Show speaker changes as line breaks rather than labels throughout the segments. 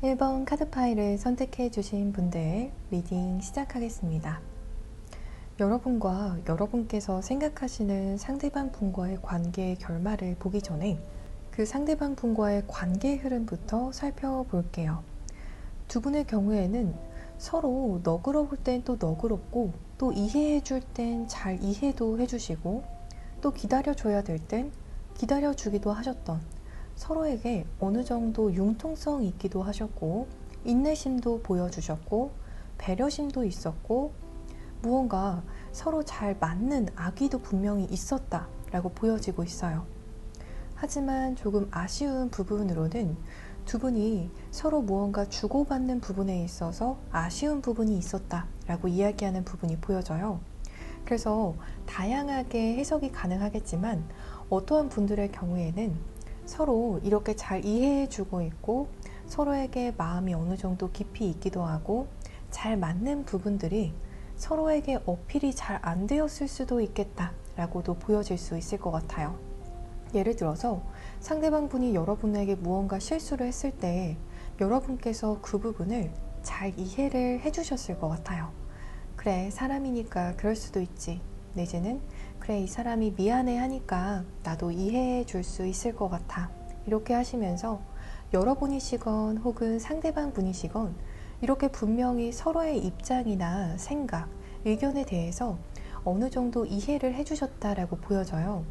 1번 카드 파일을 선택해 주신 분들 리딩 시작하겠습니다. 여러분과 여러분께서 생각하시는 상대방 분과의 관계의 결말을 보기 전에 그 상대방 분과의 관계 흐름부터 살펴볼게요. 두 분의 경우에는 서로 너그러울 땐 또 너그럽고 또 이해해 줄 땐 잘 이해도 해주시고 또 기다려줘야 될 땐 기다려주기도 하셨던, 서로에게 어느 정도 융통성이 있기도 하셨고 인내심도 보여주셨고 배려심도 있었고 무언가 서로 잘 맞는 악의도 분명히 있었다라고 보여지고 있어요. 하지만 조금 아쉬운 부분으로는 두 분이 서로 무언가 주고받는 부분에 있어서 아쉬운 부분이 있었다라고 이야기하는 부분이 보여져요. 그래서 다양하게 해석이 가능하겠지만 어떠한 분들의 경우에는 서로 이렇게 잘 이해해주고 있고 서로에게 마음이 어느 정도 깊이 있기도 하고 잘 맞는 부분들이 서로에게 어필이 잘 안 되었을 수도 있겠다라고도 보여질 수 있을 것 같아요. 예를 들어서 상대방 분이 여러분에게 무언가 실수를 했을 때 여러분께서 그 부분을 잘 이해를 해주셨을 것 같아요. 그래, 사람이니까 그럴 수도 있지. 내지는 그래, 이 사람이 미안해 하니까 나도 이해해 줄 수 있을 것 같아. 이렇게 하시면서 여러분이시건 혹은 상대방 분이시건 이렇게 분명히 서로의 입장이나 생각, 의견에 대해서 어느 정도 이해를 해주셨다라고 보여져요.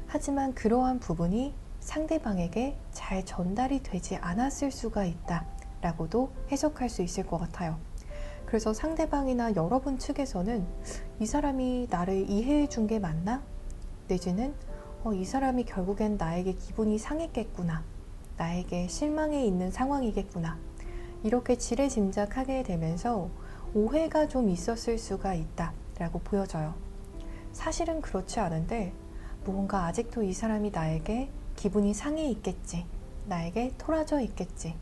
하지만 그러한 부분이 상대방에게 잘 전달이 되지 않았을 수가 있다라고도 해석할 수 있을 것 같아요. 그래서 상대방이나 여러분 측에서는 이 사람이 나를 이해해 준 게 맞나? 내지는 이 사람이 결국엔 나에게 기분이 상했겠구나. 나에게 실망해 있는 상황이겠구나. 이렇게 지레짐작하게 되면서 오해가 좀 있었을 수가 있다라고 보여져요. 사실은 그렇지 않은데 무언가 아직도 이 사람이 나에게 기분이 상해 있겠지. 나에게 토라져 있겠지.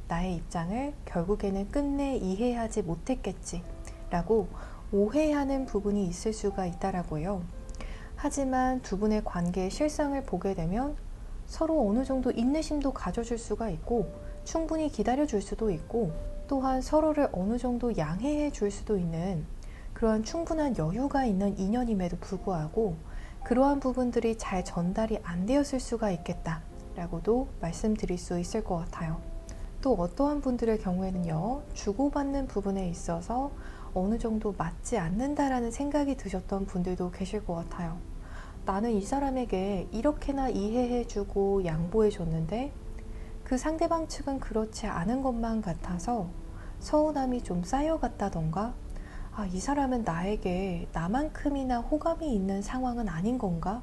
나의 입장을 결국에는 끝내 이해하지 못했겠지 라고 오해하는 부분이 있을 수가 있다라고요. 하지만 두 분의 관계의 실상을 보게 되면 서로 어느 정도 인내심도 가져줄 수가 있고 충분히 기다려줄 수도 있고 또한 서로를 어느 정도 양해해 줄 수도 있는 그러한 충분한 여유가 있는 인연임에도 불구하고 그러한 부분들이 잘 전달이 안 되었을 수가 있겠다 라고도 말씀드릴 수 있을 것 같아요. 또 어떠한 분들의 경우에는요, 주고받는 부분에 있어서 어느 정도 맞지 않는다라는 생각이 드셨던 분들도 계실 것 같아요. 나는 이 사람에게 이렇게나 이해해주고 양보해줬는데 그 상대방 측은 그렇지 않은 것만 같아서 서운함이 좀 쌓여갔다던가, 이 사람은 나에게 나만큼이나 호감이 있는 상황은 아닌 건가?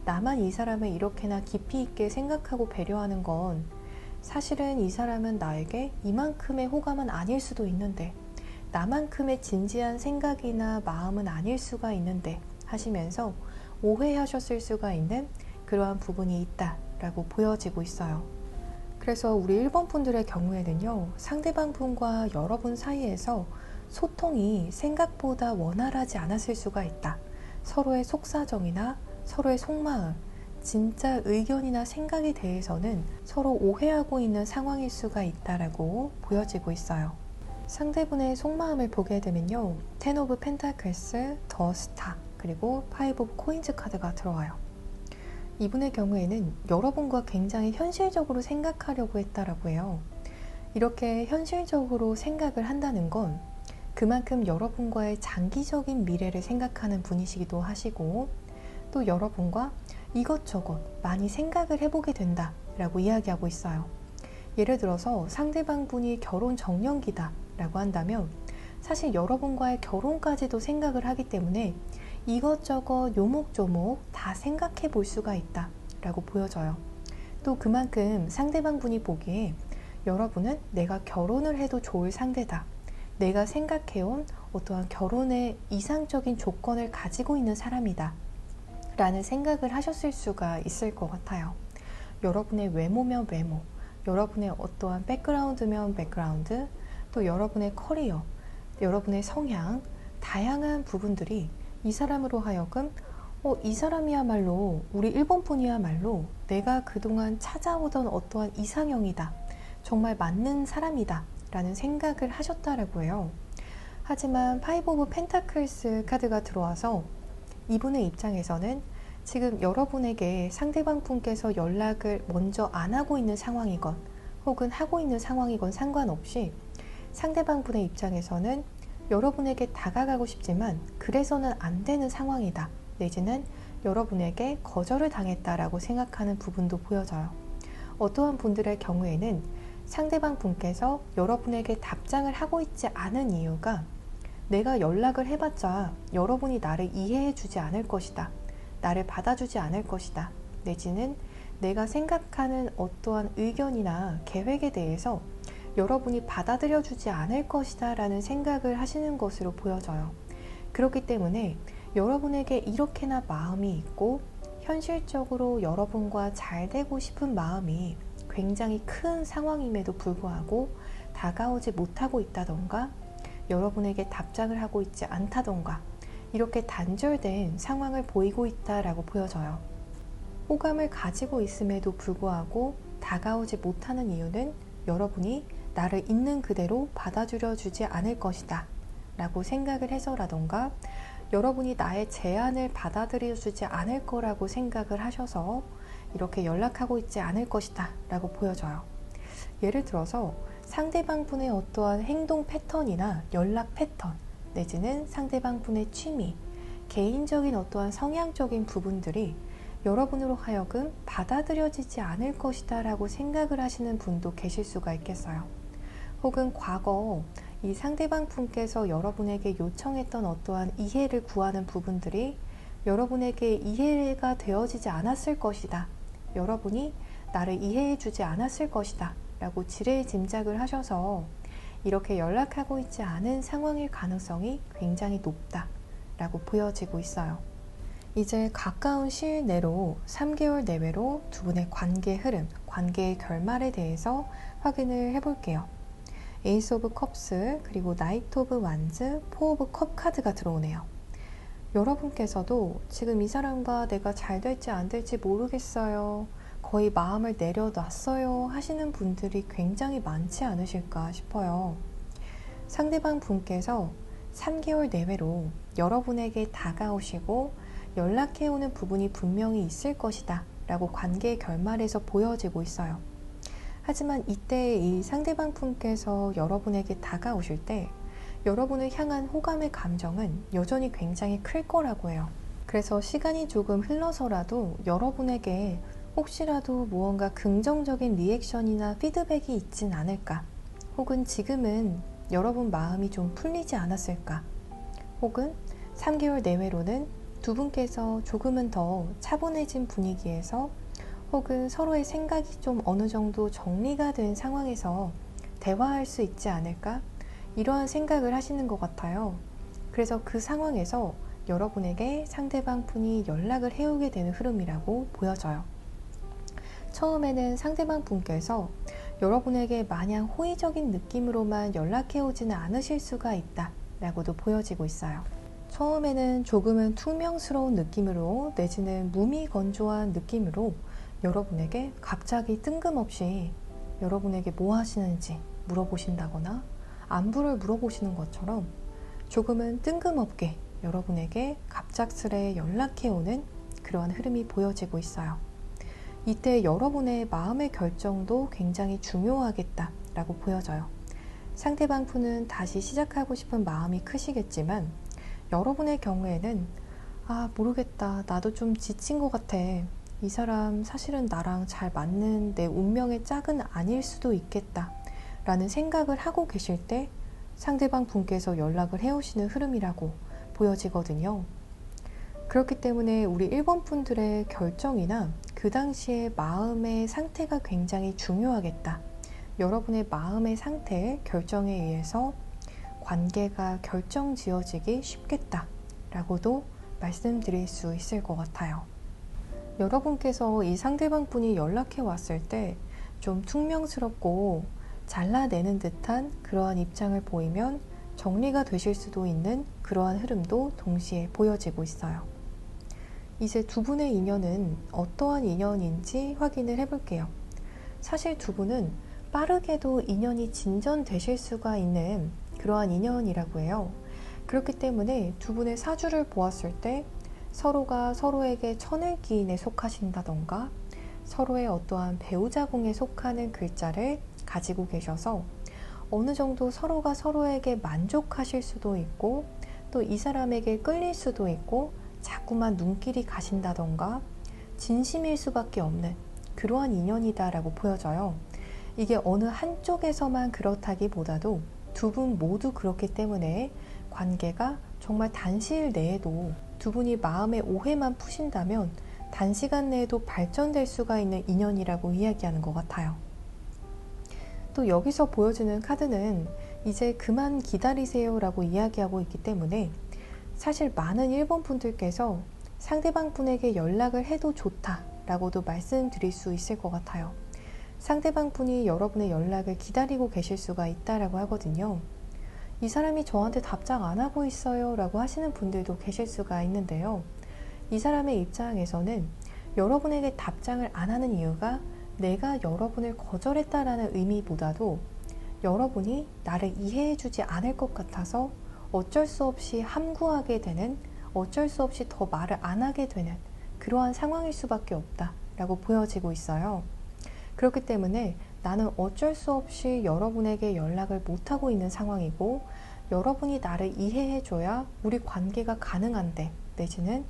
나만 이 사람을 이렇게나 깊이 있게 생각하고 배려하는 건 사실은 이 사람은 나에게 이만큼의 호감은 아닐 수도 있는데 나만큼의 진지한 생각이나 마음은 아닐 수가 있는데 하시면서 오해하셨을 수가 있는 그러한 부분이 있다라고 보여지고 있어요. 그래서 우리 1번 분들의 경우에는요, 상대방 분과 여러분 사이에서 소통이 생각보다 원활하지 않았을 수가 있다. 서로의 속사정이나 서로의 속마음, 진짜 의견이나 생각에 대해서는 서로 오해하고 있는 상황일 수가 있다라고 보여지고 있어요. 상대분의 속마음을 보게 되면요, 10 오브 펜타클스, 더 스타, 그리고 5 오브 코인즈 카드가 들어와요. 이분의 경우에는 여러분과 굉장히 현실적으로 생각하려고 했다라고 해요. 이렇게 현실적으로 생각을 한다는 건 그만큼 여러분과의 장기적인 미래를 생각하는 분이시기도 하시고 또 여러분과 이것저것 많이 생각을 해보게 된다 라고 이야기하고 있어요. 예를 들어서 상대방 분이 결혼 정년기다 라고 한다면 사실 여러분과의 결혼까지도 생각을 하기 때문에 이것저것 요목조목 다 생각해 볼 수가 있다 라고 보여져요. 또 그만큼 상대방 분이 보기에 여러분은 내가 결혼을 해도 좋을 상대다, 내가 생각해온 어떠한 결혼의 이상적인 조건을 가지고 있는 사람이다 라는 생각을 하셨을 수가 있을 것 같아요. 여러분의 외모면 외모, 여러분의 어떠한 백그라운드면 백그라운드, 또 여러분의 커리어, 여러분의 성향, 다양한 부분들이 이 사람으로 하여금 이 사람이야말로 우리 1번 분이야말로 내가 그동안 찾아오던 어떠한 이상형이다, 정말 맞는 사람이다 라는 생각을 하셨다라고 해요. 하지만 파이브 오브 펜타클스 카드가 들어와서 이분의 입장에서는 지금 여러분에게 상대방 분께서 연락을 먼저 안 하고 있는 상황이건 혹은 하고 있는 상황이건 상관없이 상대방 분의 입장에서는 여러분에게 다가가고 싶지만 그래서는 안 되는 상황이다, 내지는 여러분에게 거절을 당했다라고 생각하는 부분도 보여져요. 어떠한 분들의 경우에는 상대방 분께서 여러분에게 답장을 하고 있지 않은 이유가 내가 연락을 해봤자 여러분이 나를 이해해 주지 않을 것이다, 나를 받아주지 않을 것이다, 내지는 내가 생각하는 어떠한 의견이나 계획에 대해서 여러분이 받아들여 주지 않을 것이다 라는 생각을 하시는 것으로 보여져요. 그렇기 때문에 여러분에게 이렇게나 마음이 있고 현실적으로 여러분과 잘 되고 싶은 마음이 굉장히 큰 상황임에도 불구하고 다가오지 못하고 있다던가 여러분에게 답장을 하고 있지 않다던가 이렇게 단절된 상황을 보이고 있다라고 보여져요. 호감을 가지고 있음에도 불구하고 다가오지 못하는 이유는 여러분이 나를 있는 그대로 받아들여 주지 않을 것이다 라고 생각을 해서라던가 여러분이 나의 제안을 받아들여 주지 않을 거라고 생각을 하셔서 이렇게 연락하고 있지 않을 것이다 라고 보여져요. 예를 들어서 상대방 분의 어떠한 행동 패턴이나 연락 패턴 내지는 상대방 분의 취미, 개인적인 어떠한 성향적인 부분들이 여러분으로 하여금 받아들여지지 않을 것이다 라고 생각을 하시는 분도 계실 수가 있겠어요. 혹은 과거 이 상대방 분께서 여러분에게 요청했던 어떠한 이해를 구하는 부분들이 여러분에게 이해가 되어지지 않았을 것이다, 여러분이 나를 이해해 주지 않았을 것이다 라고 지레짐작을 하셔서 이렇게 연락하고 있지 않은 상황일 가능성이 굉장히 높다 라고 보여지고 있어요. 이제 가까운 시일 내로 3개월 내외로 두 분의 관계 흐름, 관계의 결말에 대해서 확인을 해볼게요. 에이스 오브 컵스, 그리고 나이트 오브 완즈, 포 오브 컵 카드가 들어오네요. 여러분께서도 지금 이 사람과 내가 잘 될지 안 될지 모르겠어요, 거의 마음을 내려놨어요 하시는 분들이 굉장히 많지 않으실까 싶어요. 상대방 분께서 3개월 내외로 여러분에게 다가오시고 연락해오는 부분이 분명히 있을 것이다 라고 관계의 결말에서 보여지고 있어요. 하지만 이때 이 상대방 분께서 여러분에게 다가오실 때 여러분을 향한 호감의 감정은 여전히 굉장히 클 거라고 해요. 그래서 시간이 조금 흘러서라도 여러분에게 혹시라도 무언가 긍정적인 리액션이나 피드백이 있진 않을까, 혹은 지금은 여러분 마음이 좀 풀리지 않았을까, 혹은 3개월 내외로는 두 분께서 조금은 더 차분해진 분위기에서 혹은 서로의 생각이 좀 어느 정도 정리가 된 상황에서 대화할 수 있지 않을까, 이러한 생각을 하시는 것 같아요. 그래서 그 상황에서 여러분에게 상대방 분이 연락을 해오게 되는 흐름이라고 보여져요. 처음에는 상대방 분께서 여러분에게 마냥 호의적인 느낌으로만 연락해 오지는 않으실 수가 있다 라고도 보여지고 있어요. 처음에는 조금은 퉁명스러운 느낌으로 내지는 무미건조한 느낌으로 여러분에게 갑자기 뜬금없이 여러분에게 뭐 하시는지 물어보신다거나 안부를 물어보시는 것처럼 조금은 뜬금없게 여러분에게 갑작스레 연락해 오는 그러한 흐름이 보여지고 있어요. 이때 여러분의 마음의 결정도 굉장히 중요하겠다라고 보여져요. 상대방 분은 다시 시작하고 싶은 마음이 크시겠지만 여러분의 경우에는 모르겠다, 나도 좀 지친 것 같아, 이 사람 사실은 나랑 잘 맞는 내 운명의 짝은 아닐 수도 있겠다 라는 생각을 하고 계실 때 상대방 분께서 연락을 해오시는 흐름이라고 보여지거든요. 그렇기 때문에 우리 1번 분들의 결정이나 그 당시의 마음의 상태가 굉장히 중요하겠다, 여러분의 마음의 상태, 결정에 의해서 관계가 결정 지어지기 쉽겠다 라고도 말씀드릴 수 있을 것 같아요. 여러분께서 이 상대방 분이 연락해 왔을 때 좀 퉁명스럽고 잘라내는 듯한 그러한 입장을 보이면 정리가 되실 수도 있는 그러한 흐름도 동시에 보여지고 있어요. 이제 두 분의 인연은 어떠한 인연인지 확인을 해볼게요. 사실 두 분은 빠르게도 인연이 진전되실 수가 있는 그러한 인연이라고 해요. 그렇기 때문에 두 분의 사주를 보았을 때 서로가 서로에게 천을기인에 속하신다던가 서로의 어떠한 배우자궁에 속하는 글자를 가지고 계셔서 어느 정도 서로가 서로에게 만족하실 수도 있고 또 이 사람에게 끌릴 수도 있고 자꾸만 눈길이 가신다던가 진심일 수밖에 없는 그러한 인연이다라고 보여져요. 이게 어느 한쪽에서만 그렇다기보다도 두 분 모두 그렇기 때문에 관계가 정말 단시일 내에도 두 분이 마음의 오해만 푸신다면 단시간 내에도 발전될 수가 있는 인연이라고 이야기하는 것 같아요. 또 여기서 보여주는 카드는 이제 그만 기다리세요 라고 이야기하고 있기 때문에 사실 많은 일본 분들께서 상대방 분에게 연락을 해도 좋다 라고도 말씀드릴 수 있을 것 같아요. 상대방 분이 여러분의 연락을 기다리고 계실 수가 있다라고 하거든요. 이 사람이 저한테 답장 안 하고 있어요 라고 하시는 분들도 계실 수가 있는데요. 이 사람의 입장에서는 여러분에게 답장을 안 하는 이유가 내가 여러분을 거절했다라는 의미보다도 여러분이 나를 이해해주지 않을 것 같아서 어쩔 수 없이 함구하게 되는, 어쩔 수 없이 더 말을 안 하게 되는 그러한 상황일 수밖에 없다라고 보여지고 있어요. 그렇기 때문에 나는 어쩔 수 없이 여러분에게 연락을 못하고 있는 상황이고 여러분이 나를 이해해줘야 우리 관계가 가능한데 내지는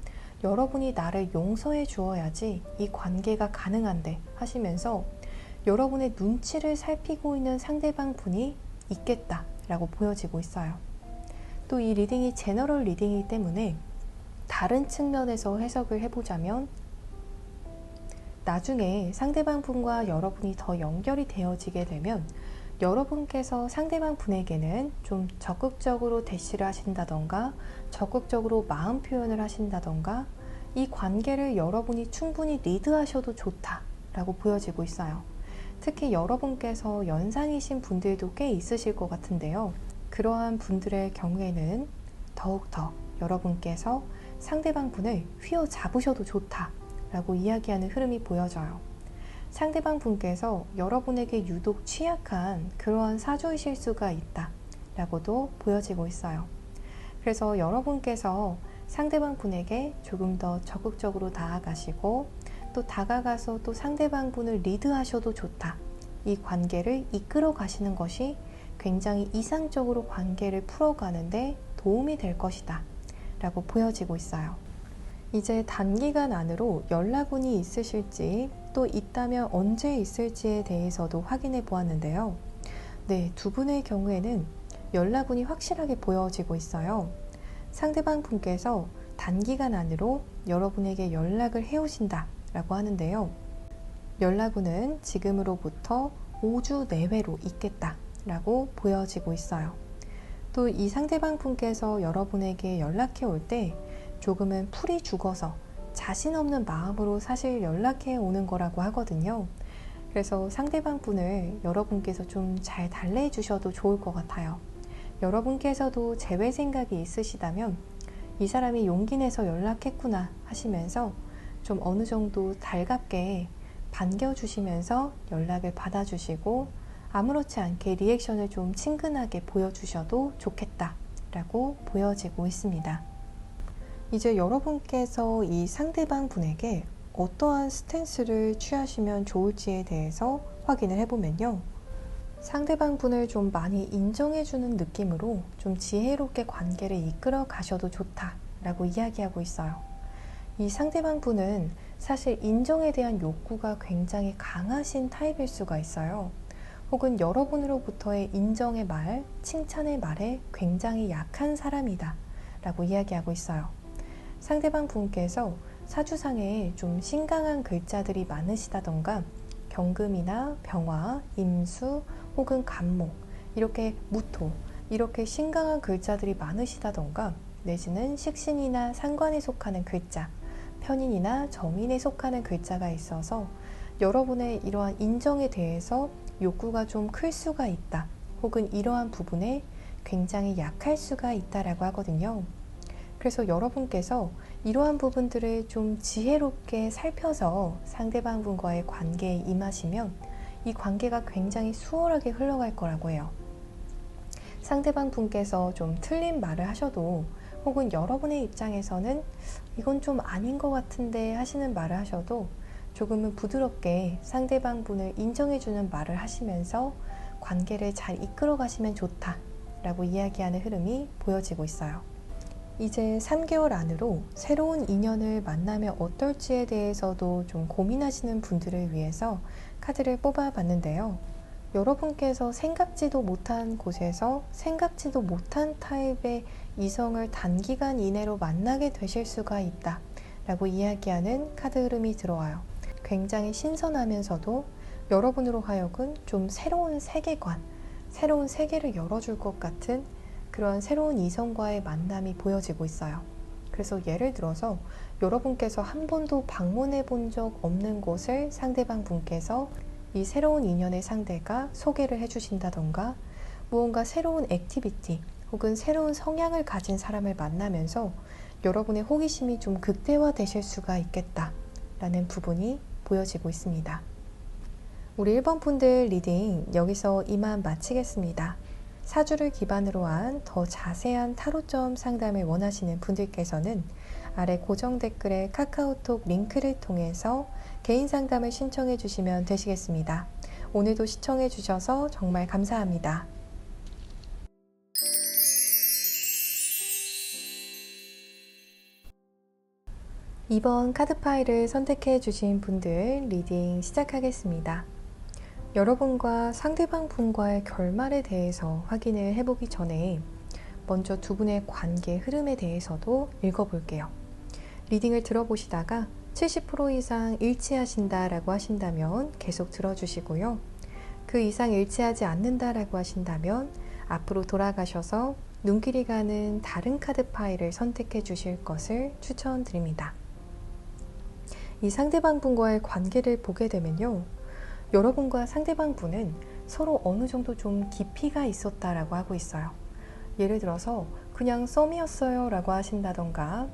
여러분이 나를 용서해 주어야지 이 관계가 가능한데 하시면서 여러분의 눈치를 살피고 있는 상대방 분이 있겠다라고 보여지고 있어요. 또 이 리딩이 제너럴 리딩이기 때문에 다른 측면에서 해석을 해보자면 나중에 상대방 분과 여러분이 더 연결이 되어지게 되면 여러분께서 상대방 분에게는 좀 적극적으로 대시를 하신다던가 적극적으로 마음 표현을 하신다던가 이 관계를 여러분이 충분히 리드하셔도 좋다라고 보여지고 있어요. 특히 여러분께서 연상이신 분들도 꽤 있으실 것 같은데요. 그러한 분들의 경우에는 더욱더 여러분께서 상대방 분을 휘어잡으셔도 좋다라고 이야기하는 흐름이 보여져요. 상대방 분께서 여러분에게 유독 취약한 그러한 사주이실 수가 있다 라고도 보여지고 있어요. 그래서 여러분께서 상대방 분에게 조금 더 적극적으로 나아가시고 또 다가가서 또 상대방 분을 리드하셔도 좋다. 이 관계를 이끌어 가시는 것이 굉장히 이상적으로 관계를 풀어가는데 도움이 될 것이다 라고 보여지고 있어요. 이제 단기간 안으로 연락운이 있으실지 또 있다면 언제 있을지에 대해서도 확인해 보았는데요. 네, 두 분의 경우에는 연락운이 확실하게 보여지고 있어요. 상대방 분께서 단기간 안으로 여러분에게 연락을 해오신다 라고 하는데요. 연락운은 지금으로부터 5주 내외로 있겠다 라고 보여지고 있어요. 또 이 상대방 분께서 여러분에게 연락해 올 때 조금은 풀이 죽어서 자신 없는 마음으로 사실 연락해 오는 거라고 하거든요. 그래서 상대방 분을 여러분께서 좀 잘 달래해 주셔도 좋을 것 같아요. 여러분께서도 재회 생각이 있으시다면 이 사람이 용기 내서 연락했구나 하시면서 좀 어느 정도 달갑게 반겨주시면서 연락을 받아주시고 아무렇지 않게 리액션을 좀 친근하게 보여주셔도 좋겠다라고 보여지고 있습니다. 이제 여러분께서 이 상대방 분에게 어떠한 스탠스를 취하시면 좋을지에 대해서 확인을 해보면요. 상대방 분을 좀 많이 인정해주는 느낌으로 좀 지혜롭게 관계를 이끌어 가셔도 좋다라고 이야기하고 있어요. 이 상대방 분은 사실 인정에 대한 욕구가 굉장히 강하신 타입일 수가 있어요. 혹은 여러분으로부터의 인정의 말, 칭찬의 말에 굉장히 약한 사람이다 라고 이야기하고 있어요. 상대방 분께서 사주상에 좀 신강한 글자들이 많으시다던가 경금이나 병화, 임수 혹은 간목, 이렇게 무토, 이렇게 신강한 글자들이 많으시다던가 내지는 식신이나 상관에 속하는 글자, 편인이나 정인에 속하는 글자가 있어서 여러분의 이러한 인정에 대해서 욕구가 좀 클 수가 있다. 혹은 이러한 부분에 굉장히 약할 수가 있다라고 하거든요. 그래서 여러분께서 이러한 부분들을 좀 지혜롭게 살펴서 상대방 분과의 관계에 임하시면 이 관계가 굉장히 수월하게 흘러갈 거라고 해요. 상대방 분께서 좀 틀린 말을 하셔도, 혹은 여러분의 입장에서는 이건 좀 아닌 것 같은데 하시는 말을 하셔도 조금은 부드럽게 상대방 분을 인정해주는 말을 하시면서 관계를 잘 이끌어 가시면 좋다 라고 이야기하는 흐름이 보여지고 있어요. 이제 3개월 안으로 새로운 인연을 만나면 어떨지에 대해서도 좀 고민하시는 분들을 위해서 카드를 뽑아봤는데요. 여러분께서 생각지도 못한 곳에서 생각지도 못한 타입의 이성을 단기간 이내로 만나게 되실 수가 있다 라고 이야기하는 카드 흐름이 들어와요. 굉장히 신선하면서도 여러분으로 하여금 좀 새로운 세계관, 새로운 세계를 열어줄 것 같은 그런 새로운 이성과의 만남이 보여지고 있어요. 그래서 예를 들어서 여러분께서 한 번도 방문해 본 적 없는 곳을 상대방 분께서 이 새로운 인연의 상대가 소개를 해주신다던가, 무언가 새로운 액티비티 혹은 새로운 성향을 가진 사람을 만나면서 여러분의 호기심이 좀 극대화되실 수가 있겠다 라는 부분이 보여지고 있습니다. 우리 1번 분들 리딩 여기서 이만 마치겠습니다. 사주를 기반으로 한 더 자세한 타로점 상담을 원하시는 분들께서는 아래 고정 댓글에 카카오톡 링크를 통해서 개인 상담을 신청해 주시면 되시겠습니다. 오늘도 시청해 주셔서 정말 감사합니다. 이번 카드 파일을 선택해 주신 분들 리딩 시작하겠습니다. 여러분과 상대방 분과의 결말에 대해서 확인을 해보기 전에 먼저 두 분의 관계 흐름에 대해서도 읽어볼게요. 리딩을 들어보시다가 70% 이상 일치하신다라고 하신다면 계속 들어주시고요. 그 이상 일치하지 않는다라고 하신다면 앞으로 돌아가셔서 눈길이 가는 다른 카드 파일을 선택해 주실 것을 추천드립니다. 이 상대방 분과의 관계를 보게 되면요, 여러분과 상대방 분은 서로 어느 정도 좀 깊이가 있었다라고 하고 있어요. 예를 들어서 그냥 썸이었어요 라고 하신다던가,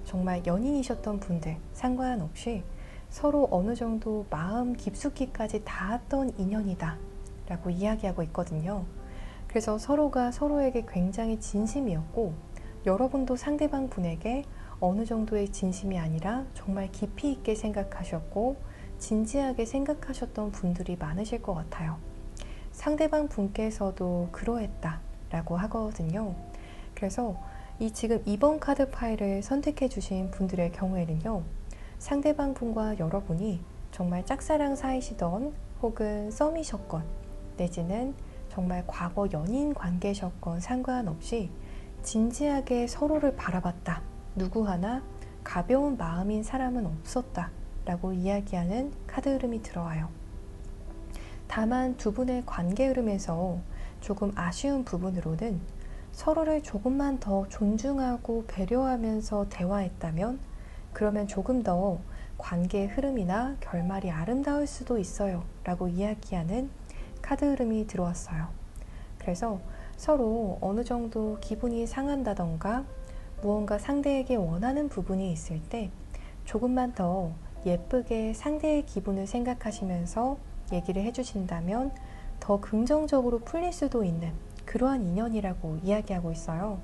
정말 연인이셨던 분들 상관없이 서로 어느 정도 마음 깊숙이까지 닿았던 인연이다 라고 이야기하고 있거든요. 그래서 서로가 서로에게 굉장히 진심이었고, 여러분도 상대방 분에게 어느 정도의 진심이 아니라 정말 깊이 있게 생각하셨고 진지하게 생각하셨던 분들이 많으실 것 같아요. 상대방 분께서도 그러했다 라고 하거든요. 그래서 이 지금 2번 카드 파일을 선택해 주신 분들의 경우에는요, 상대방 분과 여러분이 정말 짝사랑 사이시던, 혹은 썸이셨건, 내지는 정말 과거 연인 관계셨건 상관없이 진지하게 서로를 바라봤다, 누구 하나 가벼운 마음인 사람은 없었다 라고 이야기하는 카드 흐름이 들어와요. 다만 두 분의 관계 흐름에서 조금 아쉬운 부분으로는 서로를 조금만 더 존중하고 배려하면서 대화했다면, 그러면 조금 더 관계의 흐름이나 결말이 아름다울 수도 있어요 라고 이야기하는 카드 흐름이 들어왔어요. 그래서 서로 어느 정도 기분이 상한다던가 무언가 상대에게 원하는 부분이 있을 때 조금만 더 예쁘게 상대의 기분을 생각하시면서 얘기를 해주신다면 더 긍정적으로 풀릴 수도 있는 그러한 인연이라고 이야기하고 있어요.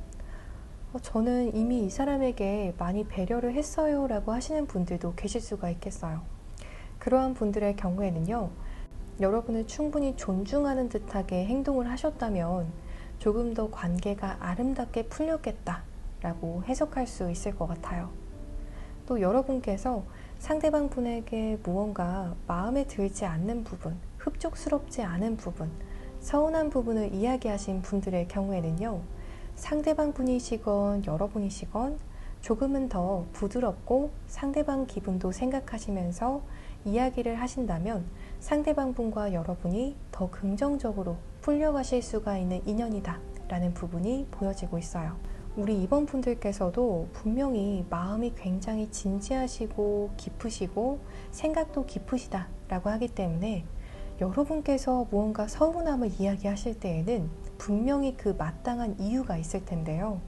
저는 이미 이 사람에게 많이 배려를 했어요 라고 하시는 분들도 계실 수가 있겠어요. 그러한 분들의 경우에는요, 여러분을 충분히 존중하는 듯하게 행동을 하셨다면 조금 더 관계가 아름답게 풀렸겠다 라고 해석할 수 있을 것 같아요. 또 여러분께서 상대방 분에게 무언가 마음에 들지 않는 부분, 흡족스럽지 않은 부분, 서운한 부분을 이야기하신 분들의 경우에는요, 상대방 분이시건 여러분이시건 조금은 더 부드럽고 상대방 기분도 생각하시면서 이야기를 하신다면 상대방 분과 여러분이 더 긍정적으로 풀려가실 수가 있는 인연이다 라는 부분이 보여지고 있어요. 우리 2번 분들께서도 분명히 마음이 굉장히 진지하시고 깊으시고 생각도 깊으시다 라고 하기 때문에 여러분께서 무언가 서운함을 이야기하실 때에는 분명히 그 마땅한 이유가 있을 텐데요.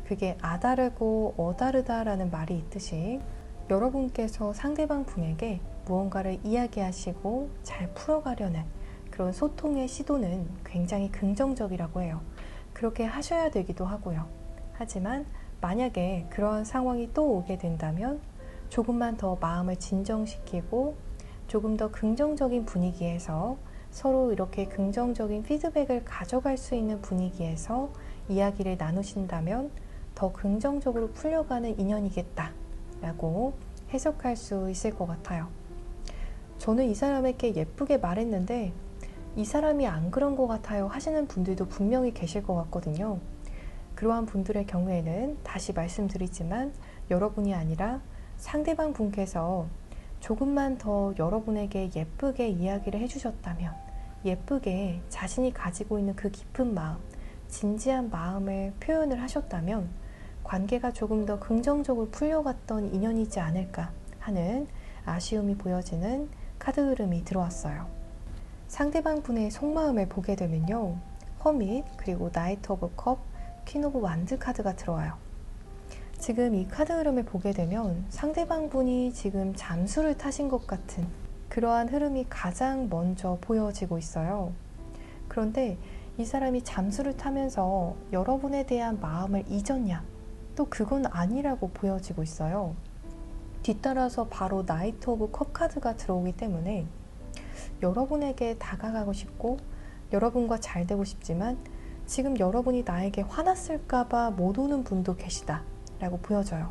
그게 아다르고 어다르다 라는 말이 있듯이 여러분께서 상대방 분에게 무언가를 이야기하시고 잘 풀어가려는 그런 소통의 시도는 굉장히 긍정적이라고 해요. 그렇게 하셔야 되기도 하고요. 하지만 만약에 그러한 상황이 또 오게 된다면 조금만 더 마음을 진정시키고 조금 더 긍정적인 분위기에서 서로 이렇게 긍정적인 피드백을 가져갈 수 있는 분위기에서 이야기를 나누신다면 더 긍정적으로 풀려가는 인연이겠다 라고 해석할 수 있을 것 같아요. 저는 이 사람에게 예쁘게 말했는데 이 사람이 안 그런 것 같아요 하시는 분들도 분명히 계실 것 같거든요. 그러한 분들의 경우에는 다시 말씀드리지만 여러분이 아니라 상대방 분께서 조금만 더 여러분에게 예쁘게 이야기를 해주셨다면, 예쁘게 자신이 가지고 있는 그 깊은 마음, 진지한 마음을 표현을 하셨다면 관계가 조금 더 긍정적으로 풀려갔던 인연이지 않을까 하는 아쉬움이 보여지는 카드 흐름이 들어왔어요. 상대방 분의 속마음을 보게 되면요, 허밋, 그리고 나이트 오브 컵, 퀸 오브 완드 카드가 들어와요. 지금 이 카드 흐름을 보게 되면 상대방 분이 지금 잠수를 타신 것 같은 그러한 흐름이 가장 먼저 보여지고 있어요. 그런데 이 사람이 잠수를 타면서 여러분에 대한 마음을 잊었냐? 또 그건 아니라고 보여지고 있어요. 뒤따라서 바로 나이트 오브 컵 카드가 들어오기 때문에 여러분에게 다가가고 싶고 여러분과 잘 되고 싶지만 지금 여러분이 나에게 화났을까봐 못 오는 분도 계시다 라고 보여져요.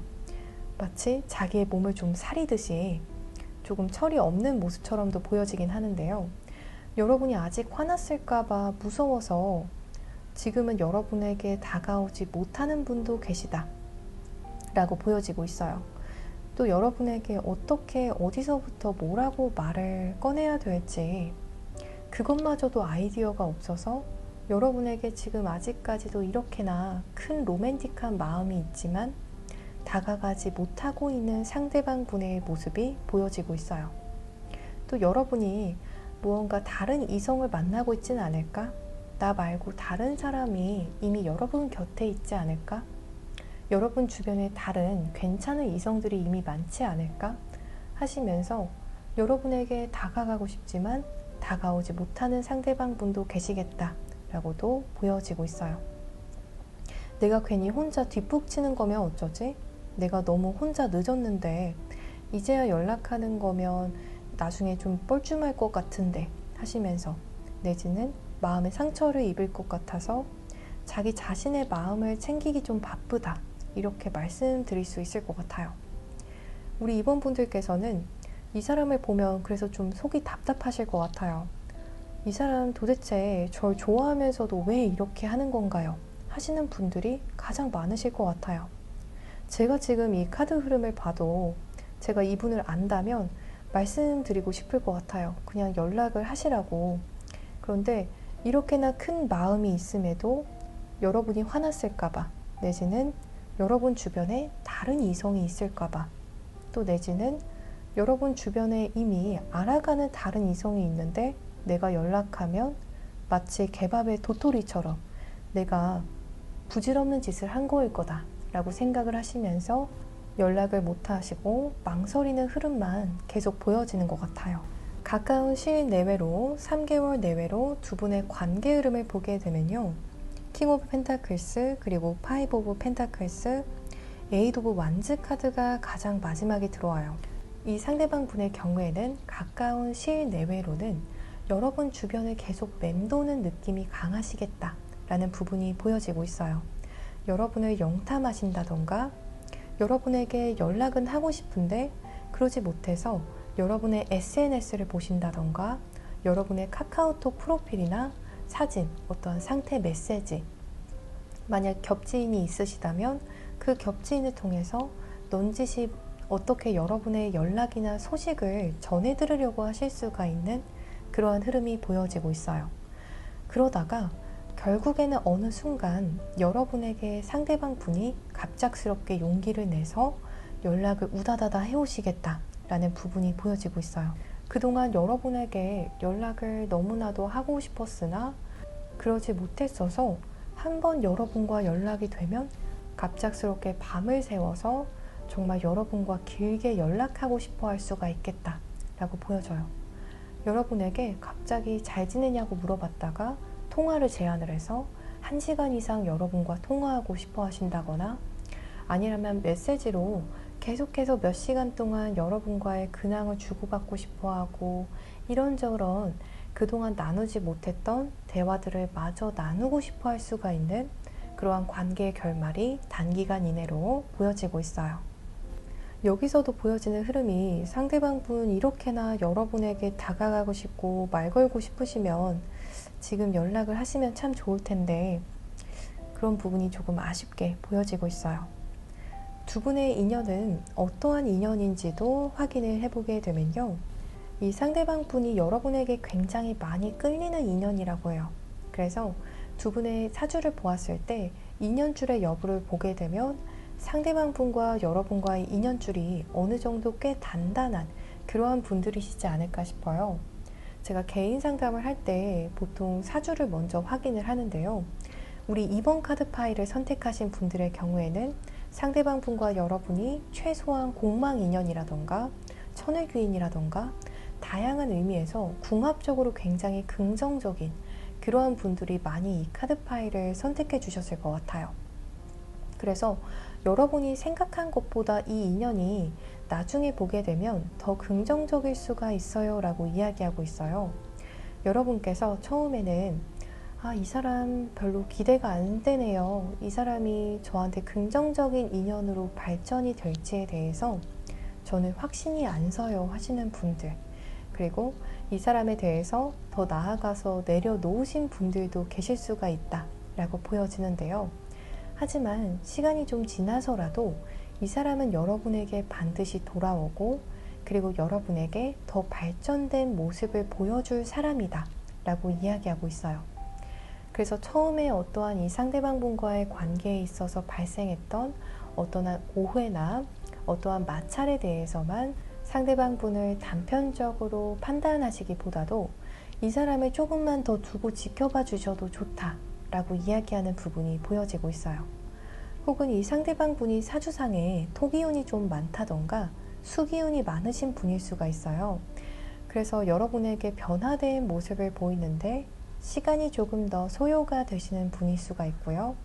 마치 자기의 몸을 좀 사리듯이 조금 철이 없는 모습처럼도 보여지긴 하는데요. 여러분이 아직 화났을까봐 무서워서 지금은 여러분에게 다가오지 못하는 분도 계시다 라고 보여지고 있어요. 또 여러분에게 어떻게 어디서부터 뭐라고 말을 꺼내야 될지 그것마저도 아이디어가 없어서 여러분에게 지금 아직까지도 이렇게나 큰 로맨틱한 마음이 있지만 다가가지 못하고 있는 상대방 분의 모습이 보여지고 있어요. 또 여러분이 무언가 다른 이성을 만나고 있지는 않을까? 나 말고 다른 사람이 이미 여러분 곁에 있지 않을까? 여러분 주변에 다른 괜찮은 이성들이 이미 많지 않을까? 하시면서 여러분에게 다가가고 싶지만 다가오지 못하는 상대방 분도 계시겠다 라고도 보여지고 있어요. 내가 괜히 혼자 뒷북치는 거면 어쩌지? 내가 너무 혼자 늦었는데 이제야 연락하는 거면 나중에 좀 뻘쭘할 것 같은데 하시면서 내지는 마음의 상처를 입을 것 같아서 자기 자신의 마음을 챙기기 좀 바쁘다 이렇게 말씀드릴 수 있을 것 같아요. 우리 이번 분들께서는 이 사람을 보면 그래서 좀 속이 답답하실 것 같아요. 이 사람 도대체 절 좋아하면서도 왜 이렇게 하는 건가요? 하시는 분들이 가장 많으실 것 같아요. 제가 지금 이 카드 흐름을 봐도 제가 이분을 안다면 말씀드리고 싶을 것 같아요. 그냥 연락을 하시라고. 그런데 이렇게나 큰 마음이 있음에도 여러분이 화났을까봐 내지는 여러분 주변에 다른 이성이 있을까봐 또 내지는 여러분 주변에 이미 알아가는 다른 이성이 있는데 내가 연락하면 마치 개밥의 도토리처럼 내가 부질없는 짓을 한 거일 거다 라고 생각을 하시면서 연락을 못 하시고 망설이는 흐름만 계속 보여지는 것 같아요. 가까운 시일 내외로 3개월 내외로 두 분의 관계 흐름을 보게 되면요, 킹 오브 펜타클스 그리고 파이브 오브 펜타클스, 에이드 오브 완즈 카드가 가장 마지막에 들어와요. 이 상대방 분의 경우에는 가까운 시일 내외로는 여러분 주변을 계속 맴도는 느낌이 강하시겠다 라는 부분이 보여지고 있어요. 여러분을 영탐하신다던가 여러분에게 연락은 하고 싶은데 그러지 못해서 여러분의 SNS를 보신다던가 여러분의 카카오톡 프로필이나 사진, 어떤 상태 메시지, 만약 겹지인이 있으시다면 그 겹지인을 통해서 넌지시 어떻게 여러분의 연락이나 소식을 전해 들으려고 하실 수가 있는 그러한 흐름이 보여지고 있어요. 그러다가 결국에는 어느 순간 여러분에게 상대방 분이 갑작스럽게 용기를 내서 연락을 우다다다 해오시겠다 라는 부분이 보여지고 있어요. 그동안 여러분에게 연락을 너무나도 하고 싶었으나 그러지 못했어서 한번 여러분과 연락이 되면 갑작스럽게 밤을 새워서 정말 여러분과 길게 연락하고 싶어 할 수가 있겠다 라고 보여져요. 여러분에게 갑자기 잘 지내냐고 물어봤다가 통화를 제안을 해서 1시간 이상 여러분과 통화하고 싶어 하신다거나, 아니라면 메시지로 계속해서 몇 시간 동안 여러분과의 근황을 주고받고 싶어 하고, 이런저런 그동안 나누지 못했던 대화들을 마저 나누고 싶어 할 수가 있는 그러한 관계의 결말이 단기간 이내로 보여지고 있어요. 여기서도 보여지는 흐름이, 상대방 분 이렇게나 여러분에게 다가가고 싶고 말 걸고 싶으시면 지금 연락을 하시면 참 좋을 텐데, 그런 부분이 조금 아쉽게 보여지고 있어요. 두 분의 인연은 어떠한 인연인지도 확인을 해보게 되면요, 이 상대방 분이 여러분에게 굉장히 많이 끌리는 인연이라고 해요. 그래서 두 분의 사주를 보았을 때 인연줄의 여부를 보게 되면 상대방 분과 여러분과의 인연줄이 어느 정도 꽤 단단한 그러한 분들이시지 않을까 싶어요. 제가 개인 상담을 할 때 보통 사주를 먼저 확인을 하는데요, 우리 2번 카드 파일을 선택하신 분들의 경우에는 상대방 분과 여러분이 최소한 공망 인연이라던가 천을귀인이라던가 다양한 의미에서 궁합적으로 굉장히 긍정적인 그러한 분들이 많이 이 카드 파일을 선택해 주셨을 것 같아요. 그래서 여러분이 생각한 것보다 이 인연이 나중에 보게 되면 더 긍정적일 수가 있어요 라고 이야기하고 있어요. 여러분께서 처음에는 이 사람 별로 기대가 안 되네요, 이 사람이 저한테 긍정적인 인연으로 발전이 될지에 대해서 저는 확신이 안 서요 하시는 분들, 그리고 이 사람에 대해서 더 나아가서 내려놓으신 분들도 계실 수가 있다 라고 보여지는데요. 하지만 시간이 좀 지나서라도 이 사람은 여러분에게 반드시 돌아오고, 그리고 여러분에게 더 발전된 모습을 보여줄 사람이다 라고 이야기하고 있어요. 그래서 처음에 어떠한 이 상대방 분과의 관계에 있어서 발생했던 어떠한 오해나 어떠한 마찰에 대해서만 상대방 분을 단편적으로 판단하시기보다도 이 사람을 조금만 더 두고 지켜봐 주셔도 좋다 라고 이야기하는 부분이 보여지고 있어요. 혹은 이 상대방 분이 사주상에 토기운이 좀 많다던가 수기운이 많으신 분일 수가 있어요. 그래서 여러분에게 변화된 모습을 보이는데 시간이 조금 더 소요가 되시는 분일 수가 있고요.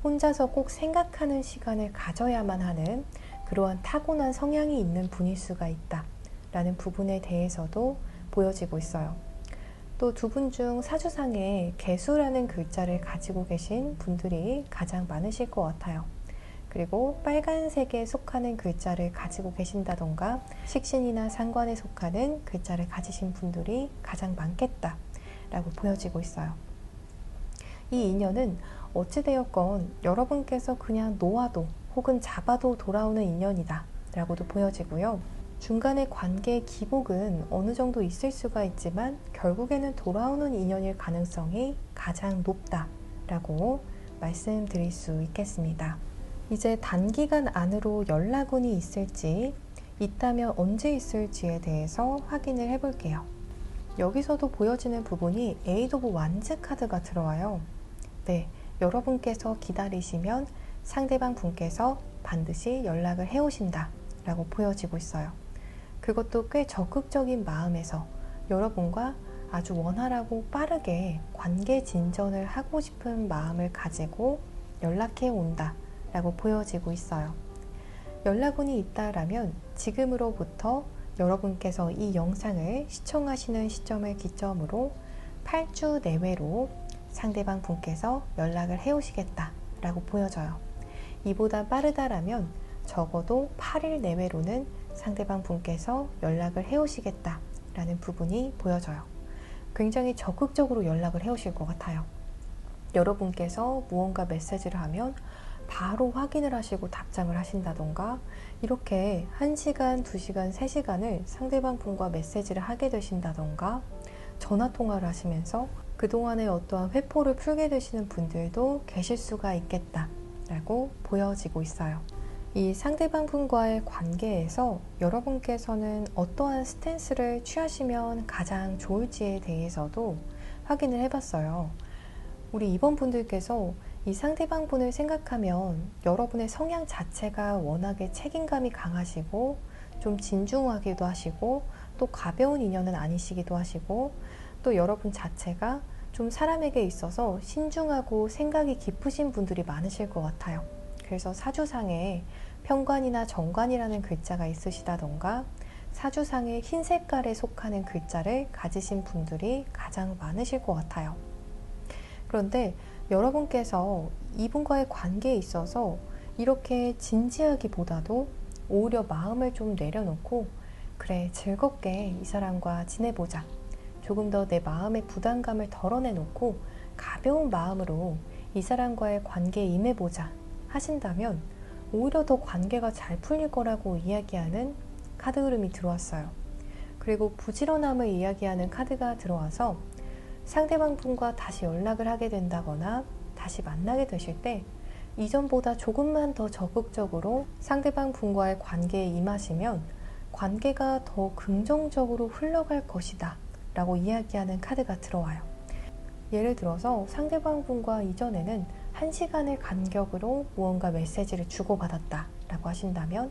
혼자서 꼭 생각하는 시간을 가져야만 하는 그러한 타고난 성향이 있는 분일 수가 있다 라는 부분에 대해서도 보여지고 있어요. 또 두 분 중 사주상에 개수라는 글자를 가지고 계신 분들이 가장 많으실 것 같아요. 그리고 빨간색에 속하는 글자를 가지고 계신다던가 식신이나 상관에 속하는 글자를 가지신 분들이 가장 많겠다 라고 보여지고 있어요. 이 인연은 어찌되었건 여러분께서 그냥 놓아도 혹은 잡아도 돌아오는 인연이다 라고도 보여지고요. 중간에 관계의 기복은 어느 정도 있을 수가 있지만 결국에는 돌아오는 인연일 가능성이 가장 높다 라고 말씀드릴 수 있겠습니다. 이제 단기간 안으로 연락운이 있을지, 있다면 언제 있을지에 대해서 확인을 해볼게요. 여기서도 보여지는 부분이 에이드 오브 완즈 카드가 들어와요. 네, 여러분께서 기다리시면 상대방 분께서 반드시 연락을 해오신다 라고 보여지고 있어요. 그것도 꽤 적극적인 마음에서 여러분과 아주 원활하고 빠르게 관계 진전을 하고 싶은 마음을 가지고 연락해 온다 라고 보여지고 있어요. 연락운이 있다라면 지금으로부터 여러분께서 이 영상을 시청하시는 시점을 기점으로 8주 내외로 상대방 분께서 연락을 해오시겠다 라고 보여져요. 이보다 빠르다라면 적어도 8일 내외로는 상대방 분께서 연락을 해오시겠다 라는 부분이 보여져요. 굉장히 적극적으로 연락을 해오실 것 같아요. 여러분께서 무언가 메시지를 하면 바로 확인을 하시고 답장을 하신다던가, 이렇게 1시간, 2시간, 3시간을 상대방 분과 메시지를 하게 되신다던가, 전화통화를 하시면서 그동안의 어떠한 회포를 풀게 되시는 분들도 계실 수가 있겠다 라고 보여지고 있어요. 이 상대방 분과의 관계에서 여러분께서는 어떠한 스탠스를 취하시면 가장 좋을지에 대해서도 확인을 해봤어요. 우리 2번 분들께서 이 상대방 분을 생각하면 여러분의 성향 자체가 워낙에 책임감이 강하시고 좀 진중하기도 하시고 또 가벼운 인연은 아니시기도 하시고, 또 여러분 자체가 좀 사람에게 있어서 신중하고 생각이 깊으신 분들이 많으실 것 같아요. 그래서 사주상에 편관이나 정관이라는 글자가 있으시다던가 사주상에 흰 색깔에 속하는 글자를 가지신 분들이 가장 많으실 것 같아요. 그런데 여러분께서 이분과의 관계에 있어서 이렇게 진지하기보다도 오히려 마음을 좀 내려놓고, 그래, 즐겁게 이 사람과 지내보자, 조금 더 내 마음의 부담감을 덜어내놓고 가벼운 마음으로 이 사람과의 관계에 임해보자 하신다면 오히려 더 관계가 잘 풀릴 거라고 이야기하는 카드 흐름이 들어왔어요. 그리고 부지런함을 이야기하는 카드가 들어와서 상대방 분과 다시 연락을 하게 된다거나 다시 만나게 되실 때 이전보다 조금만 더 적극적으로 상대방 분과의 관계에 임하시면 관계가 더 긍정적으로 흘러갈 것이다 라고 이야기하는 카드가 들어와요. 예를 들어서 상대방 분과 이전에는 1시간의 간격으로 무언가 메시지를 주고받았다 라고 하신다면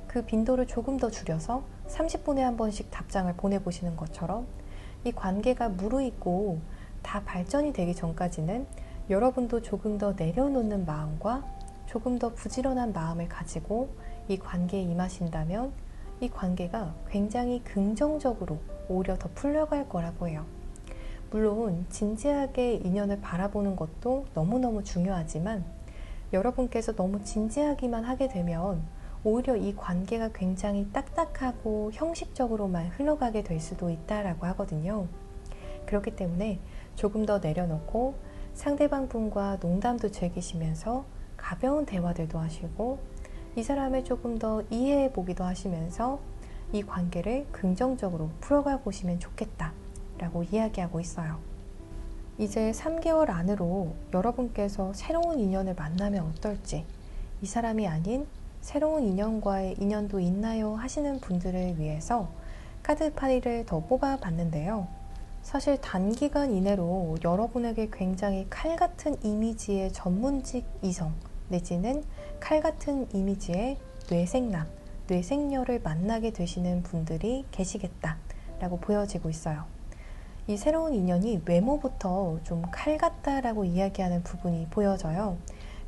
그 빈도를 조금 더 줄여서 30분에 한 번씩 답장을 보내보시는 것처럼 이 관계가 무르익고 다 발전이 되기 전까지는 여러분도 조금 더 내려놓는 마음과 조금 더 부지런한 마음을 가지고 이 관계에 임하신다면 이 관계가 굉장히 긍정적으로 오히려 더 풀려갈 거라고 해요. 물론 진지하게 인연을 바라보는 것도 너무너무 중요하지만 여러분께서 너무 진지하기만 하게 되면 오히려 이 관계가 굉장히 딱딱하고 형식적으로만 흘러가게 될 수도 있다라고 하거든요. 그렇기 때문에 조금 더 내려놓고 상대방 분과 농담도 즐기시면서 가벼운 대화들도 하시고 이 사람을 조금 더 이해해 보기도 하시면서 이 관계를 긍정적으로 풀어가 보시면 좋겠다 라고 이야기하고 있어요. 이제 3개월 안으로 여러분께서 새로운 인연을 만나면 어떨지, 이 사람이 아닌 새로운 인연과의 인연도 있나요? 하시는 분들을 위해서 카드파이를 더 뽑아봤는데요. 사실 단기간 이내로 여러분에게 굉장히 칼같은 이미지의 전문직 이성 내지는 칼같은 이미지의 뇌생남, 뇌생녀를 만나게 되시는 분들이 계시겠다라고 보여지고 있어요. 이 새로운 인연이 외모부터 좀 칼같다라고 이야기하는 부분이 보여져요.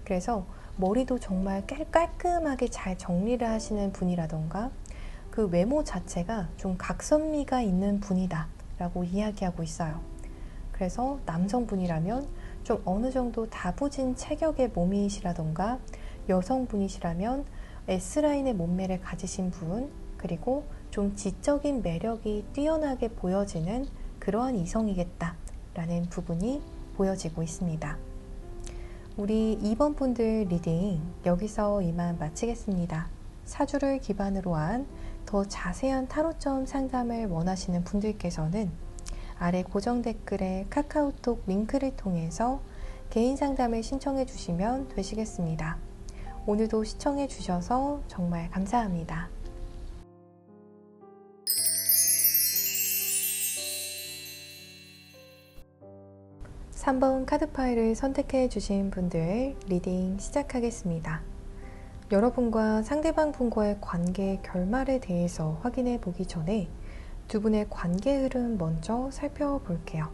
그래서 머리도 정말 깔끔하게 잘 정리를 하시는 분이라던가 그 외모 자체가 좀 각선미가 있는 분이다 라고 이야기하고 있어요. 그래서 남성분이라면 좀 어느 정도 다부진 체격의 몸이시라던가 여성분이시라면 S라인의 몸매를 가지신 분, 그리고 좀 지적인 매력이 뛰어나게 보여지는 그러한 이성이겠다 라는 부분이 보여지고 있습니다. 우리 2번 분들 리딩 여기서 이만 마치겠습니다. 사주를 기반으로 한 더 자세한 타로점 상담을 원하시는 분들께서는 아래 고정 댓글에 카카오톡 링크를 통해서 개인 상담을 신청해 주시면 되시겠습니다. 오늘도 시청해 주셔서 정말 감사합니다. 3번 카드 파일을 선택해 주신 분들 리딩 시작하겠습니다. 여러분과 상대방 분과의 관계 결말에 대해서 확인해 보기 전에 두 분의 관계 흐름 먼저 살펴볼게요.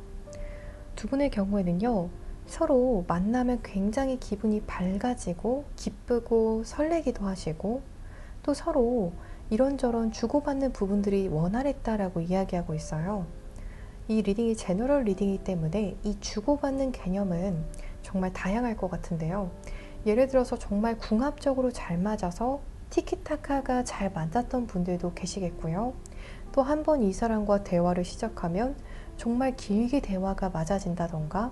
두 분의 경우에는요, 서로 만나면 굉장히 기분이 밝아지고 기쁘고 설레기도 하시고 또 서로 이런저런 주고받는 부분들이 원활했다라고 이야기하고 있어요. 이 리딩이 제너럴 리딩이기 때문에 이 주고받는 개념은 정말 다양할 것 같은데요. 예를 들어서 정말 궁합적으로 잘 맞아서 티키타카가 잘 맞았던 분들도 계시겠고요. 또 한 번 이 사람과 대화를 시작하면 정말 길게 대화가 맞아진다던가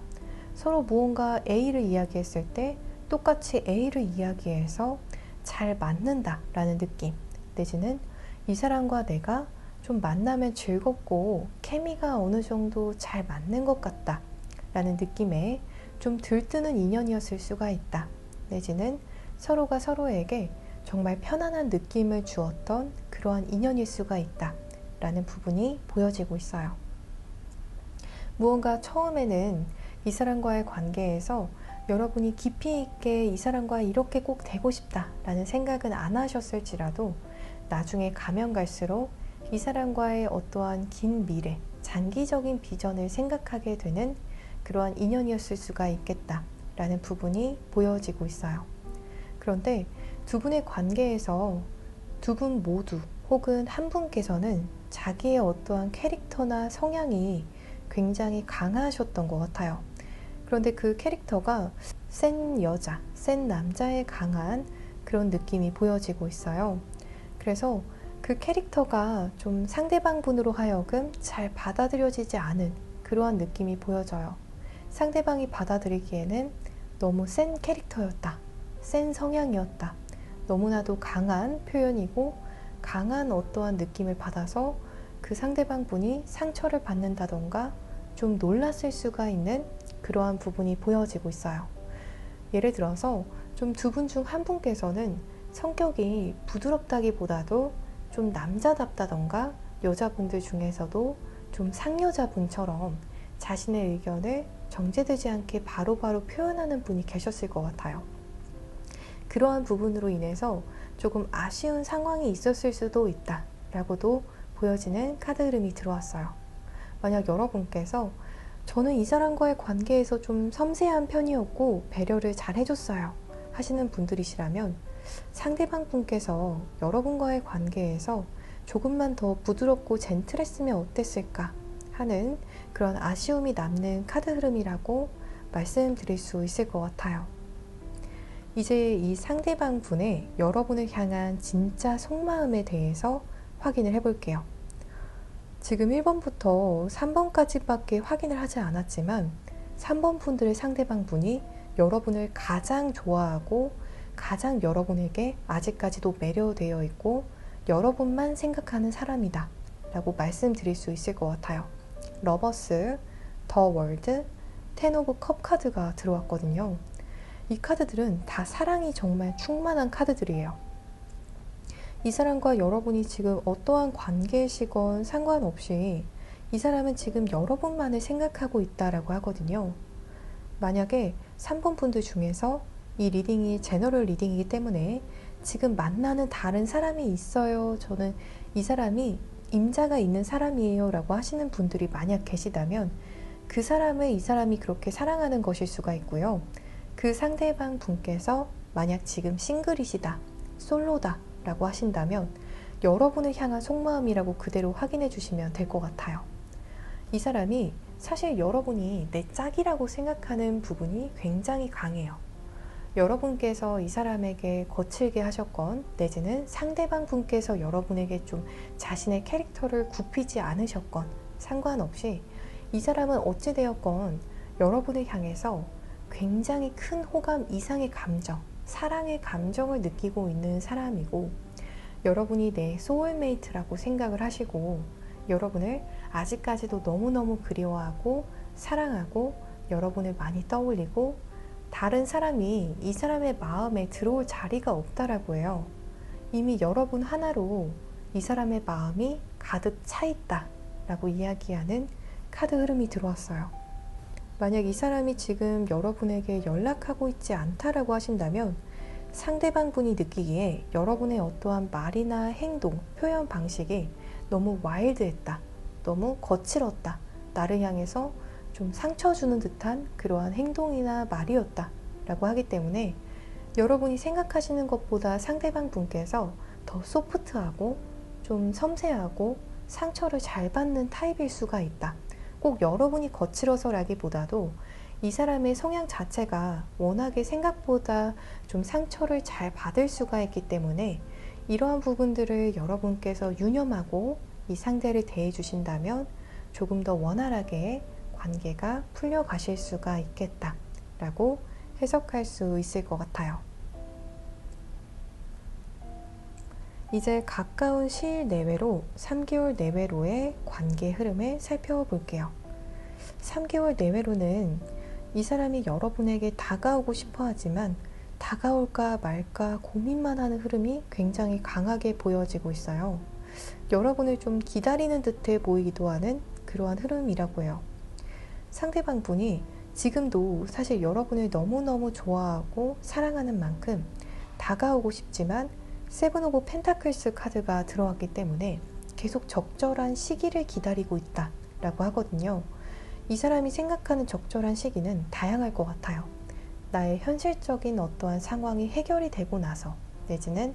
서로 무언가 A를 이야기했을 때 똑같이 A를 이야기해서 잘 맞는다라는 느낌, 내지는 이 사람과 내가 좀 만나면 즐겁고 케미가 어느 정도 잘 맞는 것 같다 라는 느낌에 좀 들뜨는 인연이었을 수가 있다, 내지는 서로가 서로에게 정말 편안한 느낌을 주었던 그러한 인연일 수가 있다 라는 부분이 보여지고 있어요. 무언가 처음에는 이 사람과의 관계에서 여러분이 깊이 있게 이 사람과 이렇게 꼭 되고 싶다 라는 생각은 안 하셨을지라도 나중에 가면 갈수록 이 사람과의 어떠한 긴 미래, 장기적인 비전을 생각하게 되는 그러한 인연이었을 수가 있겠다라는 부분이 보여지고 있어요. 그런데 두 분의 관계에서 두 분 모두 혹은 한 분께서는 자기의 어떠한 캐릭터나 성향이 굉장히 강하셨던 것 같아요. 그런데 그 캐릭터가 센 여자, 센 남자에 강한 그런 느낌이 보여지고 있어요. 그래서 그 캐릭터가 좀 상대방 분으로 하여금 잘 받아들여지지 않은 그러한 느낌이 보여져요. 상대방이 받아들이기에는 너무 센 캐릭터였다. 센 성향이었다. 너무나도 강한 표현이고 강한 어떠한 느낌을 받아서 그 상대방 분이 상처를 받는다던가 좀 놀랐을 수가 있는 그러한 부분이 보여지고 있어요. 예를 들어서 좀 두 분 중 한 분께서는 성격이 부드럽다기보다도 좀 남자답다던가 여자분들 중에서도 좀 상여자분처럼 자신의 의견을 정제되지 않게 바로바로 표현하는 분이 계셨을 것 같아요. 그러한 부분으로 인해서 조금 아쉬운 상황이 있었을 수도 있다 라고도 보여지는 카드 흐름이 들어왔어요. 만약 여러분께서 저는 이 사람과의 관계에서 좀 섬세한 편이었고 배려를 잘 해줬어요 하시는 분들이시라면 상대방 분께서 여러분과의 관계에서 조금만 더 부드럽고 젠틀했으면 어땠을까 하는 그런 아쉬움이 남는 카드 흐름이라고 말씀드릴 수 있을 것 같아요. 이제 이 상대방 분의 여러분을 향한 진짜 속마음에 대해서 확인을 해볼게요. 지금 1번부터 3번까지밖에 확인을 하지 않았지만 3번 분들의 상대방 분이 여러분을 가장 좋아하고 가장 여러분에게 아직까지도 매료되어 있고 여러분만 생각하는 사람이다 라고 말씀드릴 수 있을 것 같아요. 러버스, 더 월드, 텐 오브 컵 카드가 들어왔거든요. 이 카드들은 다 사랑이 정말 충만한 카드들이에요. 이 사람과 여러분이 지금 어떠한 관계이시건 상관없이 이 사람은 지금 여러분만을 생각하고 있다라고 하거든요. 만약에 3번 분들 중에서 이 리딩이 제너럴 리딩이기 때문에 지금 만나는 다른 사람이 있어요. 저는 이 사람이 임자가 있는 사람이에요 라고 하시는 분들이 만약 계시다면 그 사람을 이 사람이 그렇게 사랑하는 것일 수가 있고요. 그 상대방 분께서 만약 지금 싱글이시다, 솔로다 라고 하신다면 여러분을 향한 속마음이라고 그대로 확인해 주시면 될 것 같아요. 이 사람이 사실 여러분이 내 짝이라고 생각하는 부분이 굉장히 강해요. 여러분께서 이 사람에게 거칠게 하셨건 내지는 상대방 분께서 여러분에게 좀 자신의 캐릭터를 굽히지 않으셨건 상관없이 이 사람은 어찌되었건 여러분을 향해서 굉장히 큰 호감 이상의 감정, 사랑의 감정을 느끼고 있는 사람이고 여러분이 내 소울메이트라고 생각을 하시고 여러분을 아직까지도 너무너무 그리워하고 사랑하고 여러분을 많이 떠올리고 다른 사람이 이 사람의 마음에 들어올 자리가 없다라고 해요. 이미 여러분 하나로 이 사람의 마음이 가득 차 있다 라고 이야기하는 카드 흐름이 들어왔어요. 만약 이 사람이 지금 여러분에게 연락하고 있지 않다라고 하신다면 상대방 분이 느끼기에 여러분의 어떠한 말이나 행동, 표현 방식이 너무 와일드했다, 너무 거칠었다, 나를 향해서 좀 상처 주는 듯한 그러한 행동이나 말이었다 라고 하기 때문에 여러분이 생각하시는 것보다 상대방 분께서 더 소프트하고 좀 섬세하고 상처를 잘 받는 타입일 수가 있다. 꼭 여러분이 거칠어서라기보다도 이 사람의 성향 자체가 워낙에 생각보다 좀 상처를 잘 받을 수가 있기 때문에 이러한 부분들을 여러분께서 유념하고 이 상대를 대해 주신다면 조금 더 원활하게 관계가 풀려가실 수가 있겠다 라고 해석할 수 있을 것 같아요. 이제 가까운 시일 내외로 3개월 내외로의 관계 흐름을 살펴볼게요. 3개월 내외로는 이 사람이 여러분에게 다가오고 싶어 하지만 다가올까 말까 고민만 하는 흐름이 굉장히 강하게 보여지고 있어요. 여러분을 좀 기다리는 듯해 보이기도 하는 그러한 흐름이라고 해요. 상대방 분이 지금도 사실 여러분을 너무너무 좋아하고 사랑하는 만큼 다가오고 싶지만 세븐 오브 펜타클스 카드가 들어왔기 때문에 계속 적절한 시기를 기다리고 있다 라고 하거든요. 이 사람이 생각하는 적절한 시기는 다양할 것 같아요. 나의 현실적인 어떠한 상황이 해결이 되고 나서, 내지는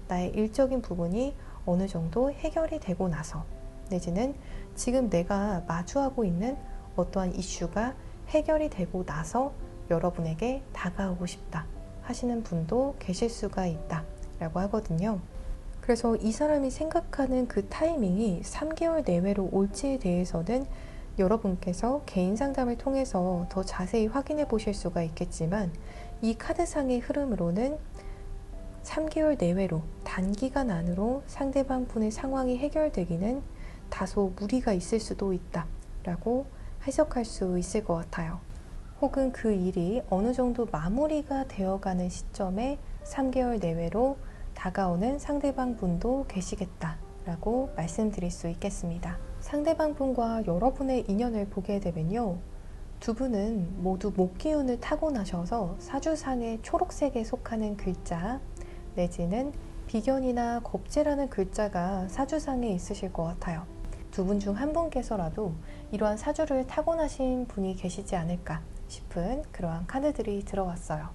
나의 일적인 부분이 어느 정도 해결이 되고 나서, 내지는 지금 내가 마주하고 있는 어떠한 이슈가 해결이 되고 나서 여러분에게 다가오고 싶다 하시는 분도 계실 수가 있다 라고 하거든요. 그래서 이 사람이 생각하는 그 타이밍이 3개월 내외로 올지에 대해서는 여러분께서 개인 상담을 통해서 더 자세히 확인해 보실 수가 있겠지만, 이 카드상의 흐름으로는 3개월 내외로 단기간 안으로 상대방 분의 상황이 해결되기는 다소 무리가 있을 수도 있다 라고 해석할 수 있을 것 같아요. 혹은 그 일이 어느 정도 마무리가 되어가는 시점에 3개월 내외로 다가오는 상대방 분도 계시겠다 라고 말씀드릴 수 있겠습니다. 상대방 분과 여러분의 인연을 보게 되면요, 두 분은 모두 목기운을 타고나셔서 사주상의 초록색에 속하는 글자 내지는 비견이나 겁재라는 글자가 사주상에 있으실 것 같아요. 두 분 중 한 분께서라도 이러한 사주를 타고나신 분이 계시지 않을까 싶은 그러한 카드들이 들어왔어요.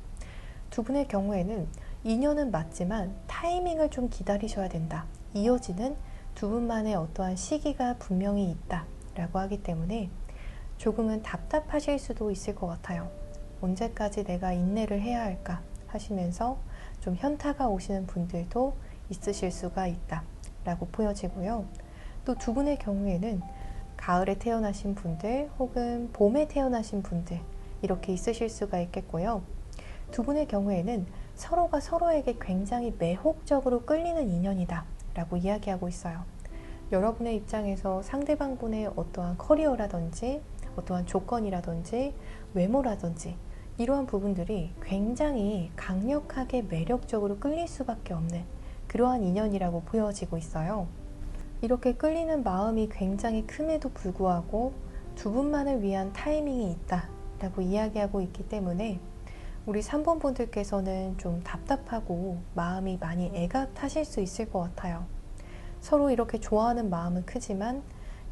두 분의 경우에는 인연은 맞지만 타이밍을 좀 기다리셔야 된다, 이어지는 두 분만의 어떠한 시기가 분명히 있다 라고 하기 때문에 조금은 답답하실 수도 있을 것 같아요. 언제까지 내가 인내를 해야 할까 하시면서 좀 현타가 오시는 분들도 있으실 수가 있다 라고 보여지고요. 또 두 분의 경우에는 가을에 태어나신 분들 혹은 봄에 태어나신 분들 이렇게 있으실 수가 있겠고요. 두 분의 경우에는 서로가 서로에게 굉장히 매혹적으로 끌리는 인연이다 라고 이야기하고 있어요. 여러분의 입장에서 상대방 분의 어떠한 커리어라든지 어떠한 조건이라든지 외모라든지 이러한 부분들이 굉장히 강력하게 매력적으로 끌릴 수밖에 없는 그러한 인연이라고 보여지고 있어요. 이렇게 끌리는 마음이 굉장히 큼에도 불구하고 두 분만을 위한 타이밍이 있다 라고 이야기하고 있기 때문에 우리 3번 분들께서는 좀 답답하고 마음이 많이 애가 타실 수 있을 것 같아요. 서로 이렇게 좋아하는 마음은 크지만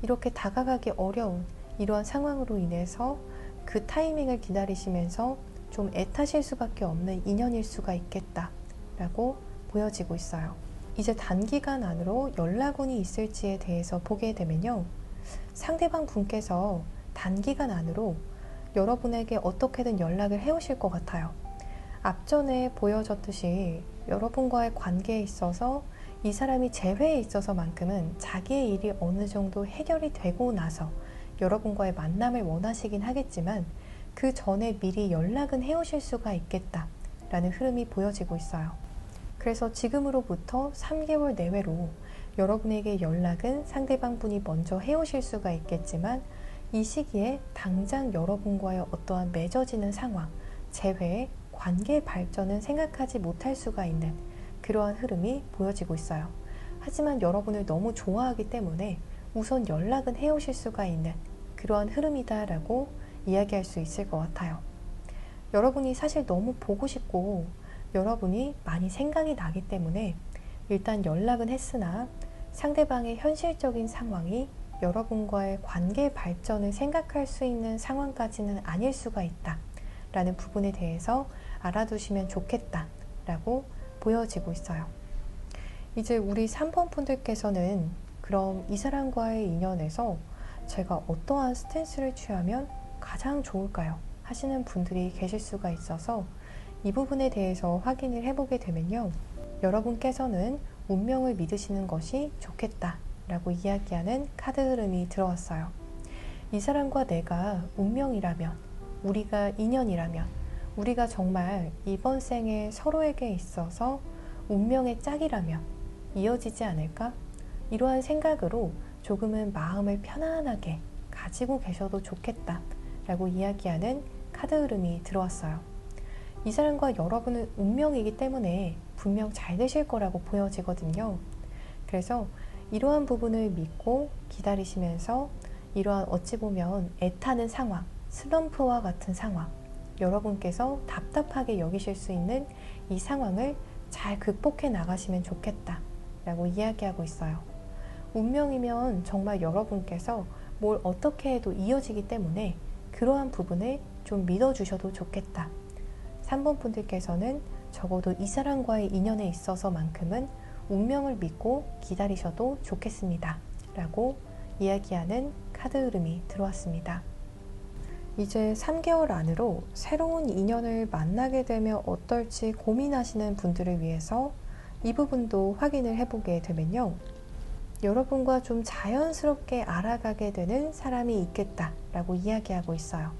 이렇게 다가가기 어려운 이러한 상황으로 인해서 그 타이밍을 기다리시면서 좀 애타실 수밖에 없는 인연일 수가 있겠다 라고 보여지고 있어요. 이제 단기간 안으로 연락운이 있을지에 대해서 보게 되면요, 상대방 분께서 단기간 안으로 여러분에게 어떻게든 연락을 해오실 것 같아요. 앞전에 보여졌듯이 여러분과의 관계에 있어서 이 사람이 재회에 있어서만큼은 자기의 일이 어느 정도 해결이 되고 나서 여러분과의 만남을 원하시긴 하겠지만 그 전에 미리 연락은 해오실 수가 있겠다 라는 흐름이 보여지고 있어요. 그래서 지금으로부터 3개월 내외로 여러분에게 연락은 상대방 분이 먼저 해오실 수가 있겠지만 이 시기에 당장 여러분과의 어떠한 맺어지는 상황, 재회, 관계 발전은 생각하지 못할 수가 있는 그러한 흐름이 보여지고 있어요. 하지만 여러분을 너무 좋아하기 때문에 우선 연락은 해오실 수가 있는 그러한 흐름이다라고 이야기할 수 있을 것 같아요. 여러분이 사실 너무 보고 싶고 여러분이 많이 생각이 나기 때문에 일단 연락은 했으나 상대방의 현실적인 상황이 여러분과의 관계 발전을 생각할 수 있는 상황까지는 아닐 수가 있다 라는 부분에 대해서 알아두시면 좋겠다 라고 보여지고 있어요. 이제 우리 3번 분들께서는 그럼 이 사람과의 인연에서 제가 어떠한 스탠스를 취하면 가장 좋을까요? 하시는 분들이 계실 수가 있어서 이 부분에 대해서 확인을 해보게 되면요, 여러분께서는 운명을 믿으시는 것이 좋겠다 라고 이야기하는 카드 흐름이 들어왔어요. 이 사람과 내가 운명이라면, 우리가 인연이라면, 우리가 정말 이번 생에 서로에게 있어서 운명의 짝이라면 이어지지 않을까? 이러한 생각으로 조금은 마음을 편안하게 가지고 계셔도 좋겠다 라고 이야기하는 카드 흐름이 들어왔어요. 이 사람과 여러분은 운명이기 때문에 분명 잘 되실 거라고 보여지거든요. 그래서 이러한 부분을 믿고 기다리시면서 이러한 어찌 보면 애타는 상황, 슬럼프와 같은 상황, 여러분께서 답답하게 여기실 수 있는 이 상황을 잘 극복해 나가시면 좋겠다 라고 이야기하고 있어요. 운명이면 정말 여러분께서 뭘 어떻게 해도 이어지기 때문에 그러한 부분을 좀 믿어주셔도 좋겠다. 3번 분들께서는 적어도 이 사람과의 인연에 있어서만큼은 운명을 믿고 기다리셔도 좋겠습니다. 라고 이야기하는 카드 흐름이 들어왔습니다. 이제 3개월 안으로 새로운 인연을 만나게 되면 어떨지 고민하시는 분들을 위해서 이 부분도 확인을 해보게 되면요. 여러분과 좀 자연스럽게 알아가게 되는 사람이 있겠다라고 이야기하고 있어요.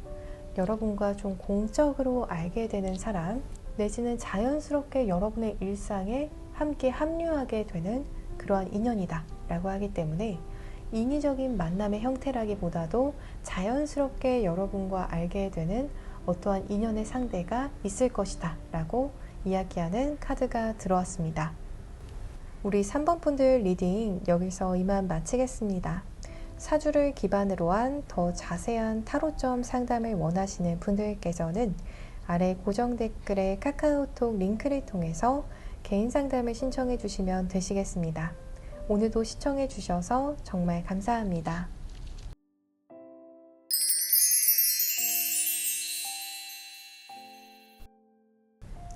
여러분과 좀 공적으로 알게 되는 사람, 내지는 자연스럽게 여러분의 일상에 함께 합류하게 되는 그러한 인연이다 라고 하기 때문에 인위적인 만남의 형태라기보다도 자연스럽게 여러분과 알게 되는 어떠한 인연의 상대가 있을 것이다 라고 이야기하는 카드가 들어왔습니다. 우리 3번 분들 리딩 여기서 이만 마치겠습니다. 사주를 기반으로 한 더 자세한 타로점 상담을 원하시는 분들께서는 아래 고정 댓글에 카카오톡 링크를 통해서 개인 상담을 신청해 주시면 되시겠습니다. 오늘도 시청해 주셔서 정말 감사합니다.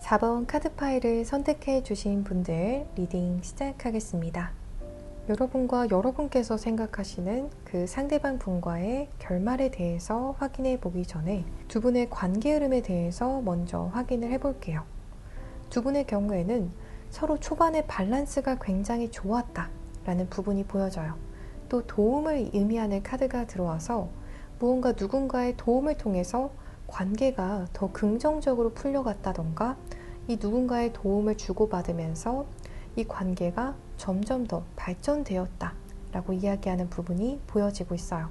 4번 카드 파일을 선택해 주신 분들 리딩 시작하겠습니다. 여러분과 여러분께서 생각하시는 그 상대방 분과의 결말에 대해서 확인해 보기 전에 두 분의 관계 흐름에 대해서 먼저 확인을 해 볼게요. 두 분의 경우에는 서로 초반에 밸런스가 굉장히 좋았다 라는 부분이 보여져요. 또 도움을 의미하는 카드가 들어와서 무언가 누군가의 도움을 통해서 관계가 더 긍정적으로 풀려갔다던가 이 누군가의 도움을 주고받으면서 이 관계가 점점 더 발전되었다 라고 이야기하는 부분이 보여지고 있어요.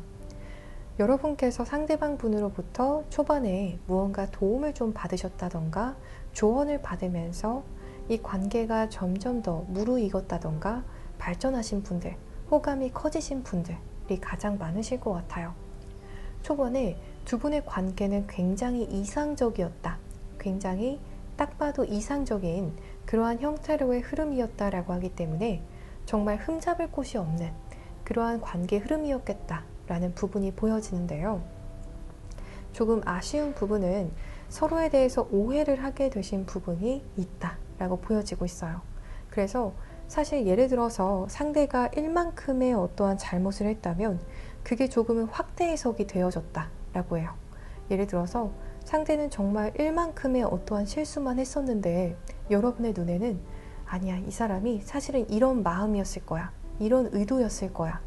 여러분께서 상대방 분으로부터 초반에 무언가 도움을 좀 받으셨다던가 조언을 받으면서 이 관계가 점점 더 무르익었다던가 발전하신 분들, 호감이 커지신 분들이 가장 많으실 것 같아요. 초반에 두 분의 관계는 굉장히 이상적이었다. 굉장히 딱 봐도 이상적인 그러한 형태로의 흐름이었다라고 하기 때문에 정말 흠잡을 곳이 없는 그러한 관계 흐름이었겠다라는 부분이 보여지는데요. 조금 아쉬운 부분은 서로에 대해서 오해를 하게 되신 부분이 있다라고 보여지고 있어요. 그래서 사실 예를 들어서 상대가 1만큼의 어떠한 잘못을 했다면 그게 조금은 확대 해석이 되어졌다라고 해요. 예를 들어서 상대는 정말 1만큼의 어떠한 실수만 했었는데 여러분의 눈에는 아니야, 이 사람이 사실은 이런 마음이었을 거야, 이런 의도였을 거야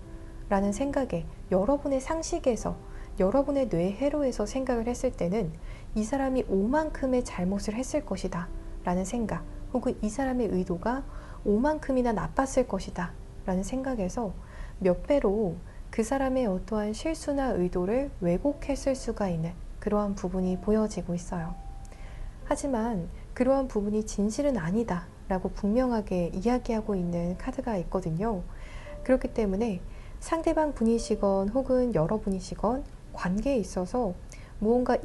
라는 생각에 여러분의 상식에서 여러분의 뇌 회로에서 생각을 했을 때는 이 사람이 5만큼의 잘못을 했을 것이다 라는 생각, 혹은 이 사람의 의도가 5만큼이나 나빴을 것이다 라는 생각에서 몇 배로 그 사람의 어떠한 실수나 의도를 왜곡했을 수가 있는 그러한 부분이 보여지고 있어요. 하지만 그러한 부분이 진실은 아니다 라고 분명하게 이야기하고 있는 카드가 있거든요. 그렇기 때문에 상대방 분이시건 혹은 여러분이시건 관계에 있어서 무언가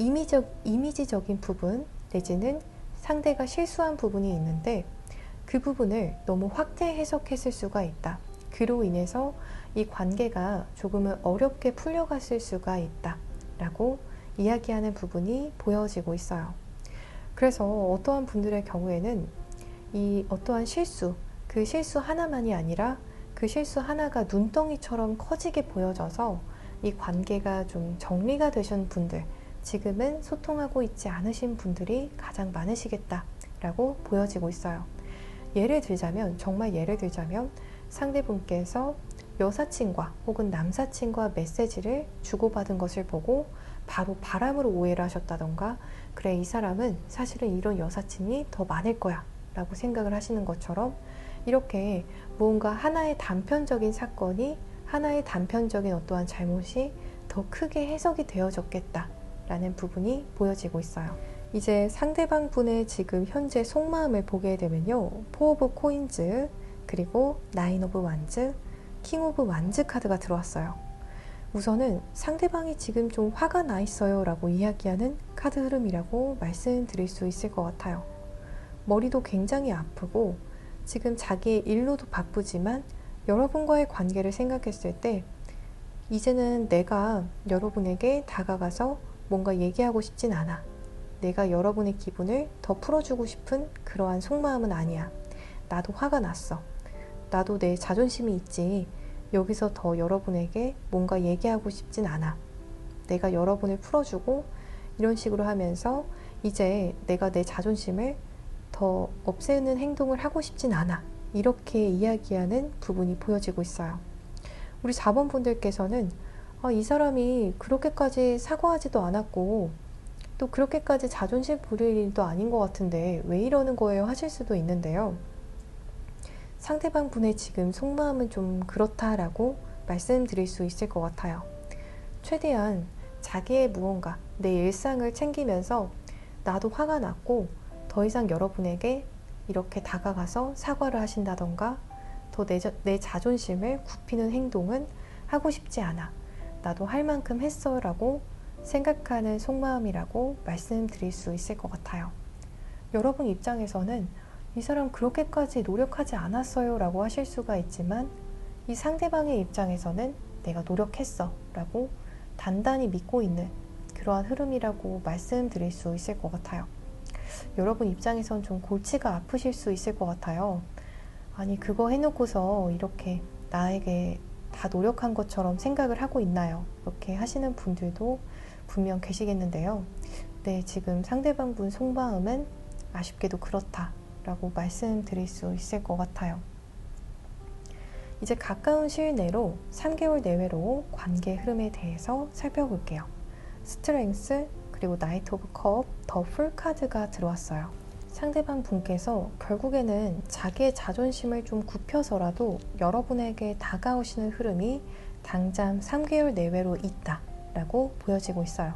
이미지적인 부분 내지는 상대가 실수한 부분이 있는데 그 부분을 너무 확대 해석했을 수가 있다. 그로 인해서 이 관계가 조금은 어렵게 풀려갔을 수가 있다 라고 이야기하는 부분이 보여지고 있어요. 그래서 어떠한 분들의 경우에는 이 어떠한 실수, 그 실수 하나만이 아니라 그 실수 하나가 눈덩이처럼 커지게 보여져서 이 관계가 좀 정리가 되신 분들, 지금은 소통하고 있지 않으신 분들이 가장 많으시겠다라고 보여지고 있어요. 예를 들자면, 정말 예를 들자면 상대분께서 여사친과 혹은 남사친과 메시지를 주고받은 것을 보고 바로 바람으로 오해를 하셨다던가, 그래, 이 사람은 사실은 이런 여사친이 더 많을 거야 라고 생각을 하시는 것처럼 이렇게 무언가 하나의 단편적인 사건이, 하나의 단편적인 어떠한 잘못이 더 크게 해석이 되어졌겠다 라는 부분이 보여지고 있어요. 이제 상대방 분의 지금 현재 속마음을 보게 되면요, 포 오브 코인즈, 그리고 나인 오브 완즈, 킹 오브 완즈 카드가 들어왔어요. 우선은 상대방이 지금 좀 화가 나 있어요 라고 이야기하는 카드 흐름이라고 말씀드릴 수 있을 것 같아요. 머리도 굉장히 아프고 지금 자기의 일로도 바쁘지만 여러분과의 관계를 생각했을 때 이제는 내가 여러분에게 다가가서 뭔가 얘기하고 싶진 않아. 내가 여러분의 기분을 더 풀어주고 싶은 그러한 속마음은 아니야. 나도 화가 났어. 나도 내 자존심이 있지. 여기서 더 여러분에게 뭔가 얘기하고 싶진 않아. 내가 여러분을 풀어주고 이런 식으로 하면서 이제 내가 내 자존심을 더 없애는 행동을 하고 싶진 않아. 이렇게 이야기하는 부분이 보여지고 있어요. 우리 4번 분들께서는 이 사람이 그렇게까지 사과하지도 않았고 또 그렇게까지 자존심 부릴 일도 아닌 것 같은데 왜 이러는 거예요 하실 수도 있는데요. 상대방 분의 지금 속마음은 좀 그렇다라고 말씀드릴 수 있을 것 같아요. 최대한 자기의 무언가, 내 일상을 챙기면서 나도 화가 났고 더 이상 여러분에게 이렇게 다가가서 사과를 하신다던가 더 내 자존심을 굽히는 행동은 하고 싶지 않아. 나도 할 만큼 했어 라고 생각하는 속마음이라고 말씀드릴 수 있을 것 같아요. 여러분 입장에서는 이 사람 그렇게까지 노력하지 않았어요 라고 하실 수가 있지만 이 상대방의 입장에서는 내가 노력했어 라고 단단히 믿고 있는 그러한 흐름이라고 말씀드릴 수 있을 것 같아요. 여러분 입장에선 좀 골치가 아프실 수 있을 것 같아요. 아니 그거 해놓고서 이렇게 나에게 다 노력한 것처럼 생각을 하고 있나요? 이렇게 하시는 분들도 분명 계시겠는데요. 네, 지금 상대방 분 속마음은 아쉽게도 그렇다라고 말씀드릴 수 있을 것 같아요. 이제 가까운 시일 내로 3개월 내외로 관계 흐름에 대해서 살펴볼게요. 스트렝스 그리고 나이트 오브 컵, 더 풀 카드가 들어왔어요. 상대방 분께서 결국에는 자기의 자존심을 좀 굽혀서라도 여러분에게 다가오시는 흐름이 당장 3개월 내외로 있다라고 보여지고 있어요.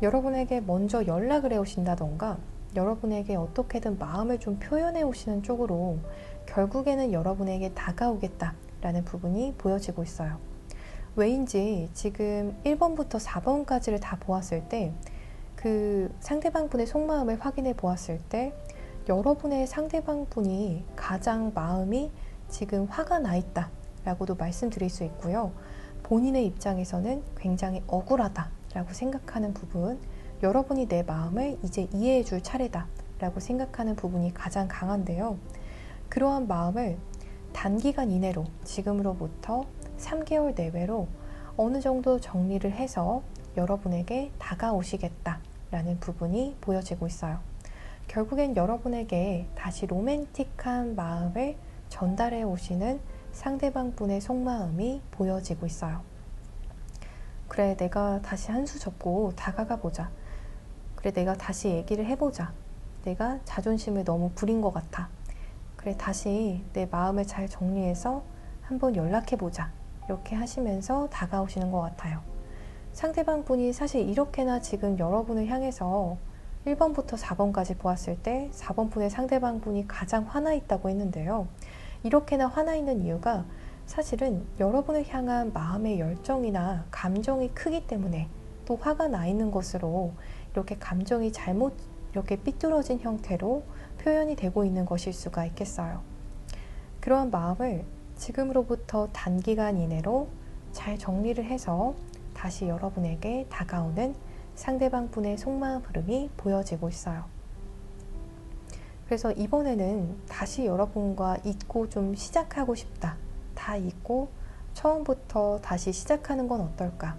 여러분에게 먼저 연락을 해오신다던가 여러분에게 어떻게든 마음을 좀 표현해 오시는 쪽으로 결국에는 여러분에게 다가오겠다라는 부분이 보여지고 있어요. 왜인지 지금 1번부터 4번까지를 다 보았을 때 그 상대방 분의 속마음을 확인해 보았을 때 여러분의 상대방 분이 가장 마음이 지금 화가 나 있다 라고도 말씀드릴 수 있고요. 본인의 입장에서는 굉장히 억울하다 라고 생각하는 부분, 여러분이 내 마음을 이제 이해해 줄 차례다 라고 생각하는 부분이 가장 강한데요. 그러한 마음을 단기간 이내로 지금으로부터 3개월 내외로 어느 정도 정리를 해서 여러분에게 다가오시겠다라는 부분이 보여지고 있어요. 결국엔 여러분에게 다시 로맨틱한 마음을 전달해 오시는 상대방 분의 속마음이 보여지고 있어요. 그래, 내가 다시 한 수 접고 다가가 보자. 그래, 내가 다시 얘기를 해보자. 내가 자존심을 너무 부린 것 같아. 그래, 다시 내 마음을 잘 정리해서 한번 연락해 보자. 이렇게 하시면서 다가오시는 것 같아요. 상대방 분이 사실 이렇게나 지금 여러분을 향해서 1번부터 4번까지 보았을 때 4번 분의 상대방 분이 가장 화나 있다고 했는데요. 이렇게나 화나 있는 이유가 사실은 여러분을 향한 마음의 열정이나 감정이 크기 때문에 또 화가 나 있는 것으로 이렇게 감정이 잘못 이렇게 삐뚤어진 형태로 표현이 되고 있는 것일 수가 있겠어요. 그러한 마음을 지금으로부터 단기간 이내로 잘 정리를 해서 다시 여러분에게 다가오는 상대방 분의 속마음 흐름이 보여지고 있어요. 그래서 이번에는 다시 여러분과 잊고 좀 시작하고 싶다. 다 잊고 처음부터 다시 시작하는 건 어떨까?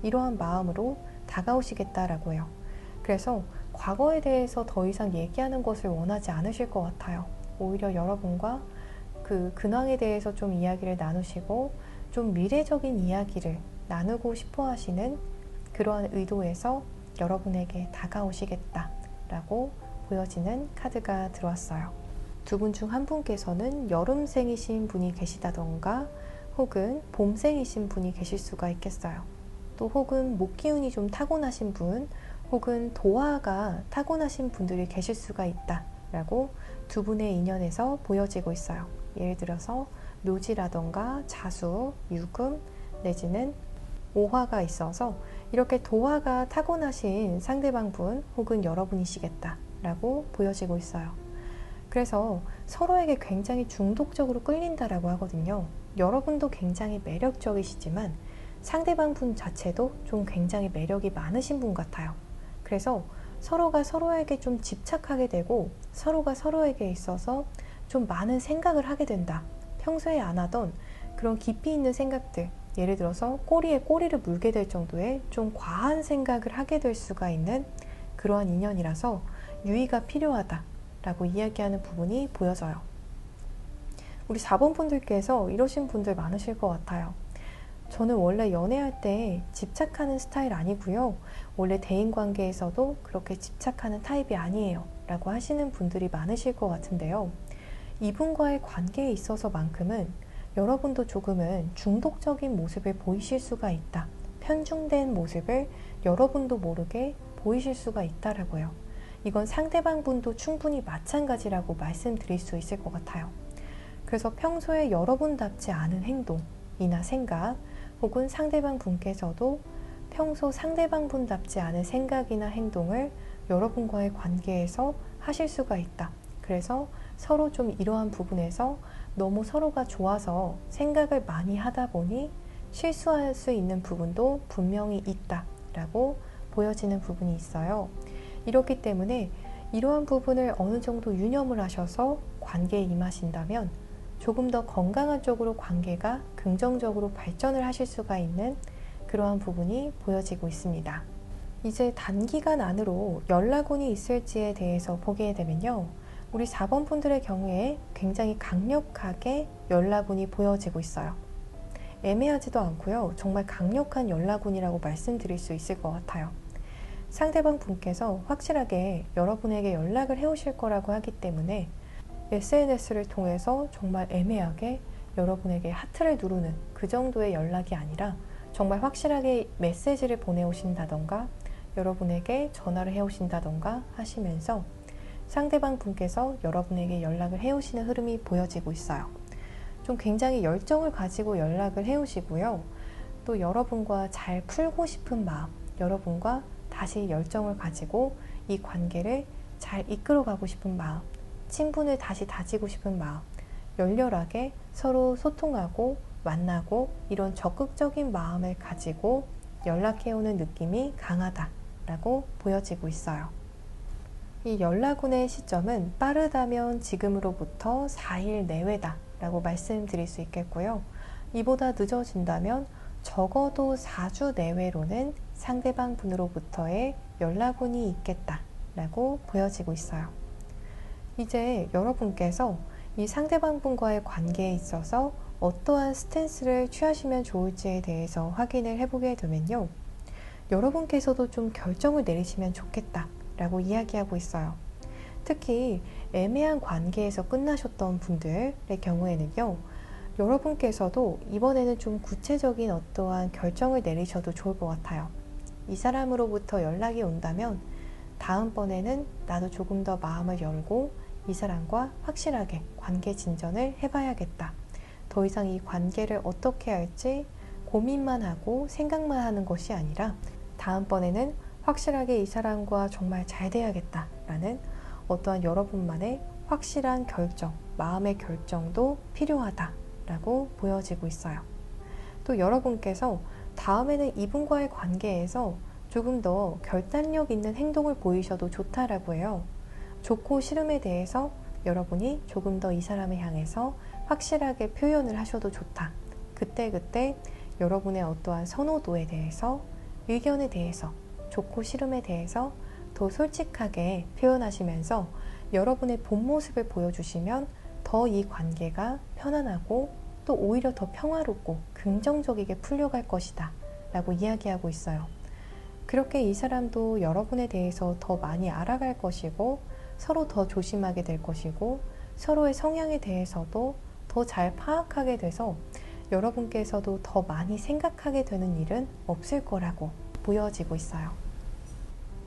이러한 마음으로 다가오시겠다라고 해요. 그래서 과거에 대해서 더 이상 얘기하는 것을 원하지 않으실 것 같아요. 오히려 여러분과 그 근황에 대해서 좀 이야기를 나누시고 좀 미래적인 이야기를 나누고 싶어 하시는 그러한 의도에서 여러분에게 다가오시겠다라고 보여지는 카드가 들어왔어요. 두 분 중 한 분께서는 여름생이신 분이 계시다던가 혹은 봄생이신 분이 계실 수가 있겠어요. 또 혹은 목기운이 좀 타고나신 분 혹은 도화가 타고나신 분들이 계실 수가 있다라고 두 분의 인연에서 보여지고 있어요. 예를 들어서 묘지라던가 자수, 유금 내지는 오화가 있어서 이렇게 도화가 타고나신 상대방 분 혹은 여러분이시겠다라고 보여지고 있어요. 그래서 서로에게 굉장히 중독적으로 끌린다라고 하거든요. 여러분도 굉장히 매력적이시지만 상대방 분 자체도 좀 굉장히 매력이 많으신 분 같아요. 그래서 서로가 서로에게 좀 집착하게 되고 서로가 서로에게 있어서 좀 많은 생각을 하게 된다. 평소에 안 하던 그런 깊이 있는 생각들, 예를 들어서 꼬리에 꼬리를 물게 될 정도의 좀 과한 생각을 하게 될 수가 있는 그러한 인연이라서 유의가 필요하다라고 이야기하는 부분이 보여져요. 우리 4번 분들께서 이러신 분들 많으실 것 같아요. 저는 원래 연애할 때 집착하는 스타일 아니고요. 원래 대인관계에서도 그렇게 집착하는 타입이 아니에요. 라고 하시는 분들이 많으실 것 같은데요. 이분과의 관계에 있어서만큼은 여러분도 조금은 중독적인 모습을 보이실 수가 있다. 편중된 모습을 여러분도 모르게 보이실 수가 있다라고요. 이건 상대방 분도 충분히 마찬가지라고 말씀드릴 수 있을 것 같아요. 그래서 평소에 여러분답지 않은 행동이나 생각, 혹은 상대방 분께서도 평소 상대방 분답지 않은 생각이나 행동을 여러분과의 관계에서 하실 수가 있다. 그래서 서로 좀 이러한 부분에서 너무 서로가 좋아서 생각을 많이 하다 보니 실수할 수 있는 부분도 분명히 있다라고 보여지는 부분이 있어요. 이렇기 때문에 이러한 부분을 어느 정도 유념을 하셔서 관계에 임하신다면 조금 더 건강한 쪽으로 관계가 긍정적으로 발전을 하실 수가 있는 그러한 부분이 보여지고 있습니다. 이제 단기간 안으로 연락운이 있을지에 대해서 보게 되면요. 우리 4번 분들의 경우에 굉장히 강력하게 연락운이 보여지고 있어요. 애매하지도 않고요. 정말 강력한 연락운이라고 말씀드릴 수 있을 것 같아요. 상대방 분께서 확실하게 여러분에게 연락을 해오실 거라고 하기 때문에 SNS를 통해서 정말 애매하게 여러분에게 하트를 누르는 그 정도의 연락이 아니라 정말 확실하게 메시지를 보내오신다던가 여러분에게 전화를 해오신다던가 하시면서 상대방 분께서 여러분에게 연락을 해오시는 흐름이 보여지고 있어요. 좀 굉장히 열정을 가지고 연락을 해오시고요. 또 여러분과 잘 풀고 싶은 마음, 여러분과 다시 열정을 가지고 이 관계를 잘 이끌어가고 싶은 마음, 친분을 다시 다지고 싶은 마음, 열렬하게 서로 소통하고 만나고 이런 적극적인 마음을 가지고 연락해오는 느낌이 강하다라고 보여지고 있어요. 이 연락운의 시점은 빠르다면 지금으로부터 4일 내외다라고 말씀드릴 수 있겠고요. 이보다 늦어진다면 적어도 4주 내외로는 상대방 분으로부터의 연락운이 있겠다라고 보여지고 있어요. 이제 여러분께서 이 상대방 분과의 관계에 있어서 어떠한 스탠스를 취하시면 좋을지에 대해서 확인을 해보게 되면요. 여러분께서도 좀 결정을 내리시면 좋겠다 라고 이야기하고 있어요. 특히 애매한 관계에서 끝나셨던 분들의 경우에는요. 여러분께서도 이번에는 좀 구체적인 어떠한 결정을 내리셔도 좋을 것 같아요. 이 사람으로부터 연락이 온다면 다음번에는 나도 조금 더 마음을 열고 이 사람과 확실하게 관계 진전을 해봐야겠다. 더 이상 이 관계를 어떻게 할지 고민만 하고 생각만 하는 것이 아니라 다음번에는 확실하게 이 사람과 정말 잘 돼야겠다라는 어떠한 여러분만의 확실한 결정, 마음의 결정도 필요하다라고 보여지고 있어요. 또 여러분께서 다음에는 이분과의 관계에서 조금 더 결단력 있는 행동을 보이셔도 좋다라고 해요. 좋고 싫음에 대해서 여러분이 조금 더 이 사람을 향해서 확실하게 표현을 하셔도 좋다. 그때그때 여러분의 어떠한 선호도에 대해서, 의견에 대해서, 좋고 싫음에 대해서 더 솔직하게 표현하시면서 여러분의 본 모습을 보여주시면 더 이 관계가 편안하고 또 오히려 더 평화롭고 긍정적이게 풀려갈 것이다 라고 이야기하고 있어요. 그렇게 이 사람도 여러분에 대해서 더 많이 알아갈 것이고 서로 더 조심하게 될 것이고 서로의 성향에 대해서도 더 잘 파악하게 돼서 여러분께서도 더 많이 생각하게 되는 일은 없을 거라고 보여지고 있어요.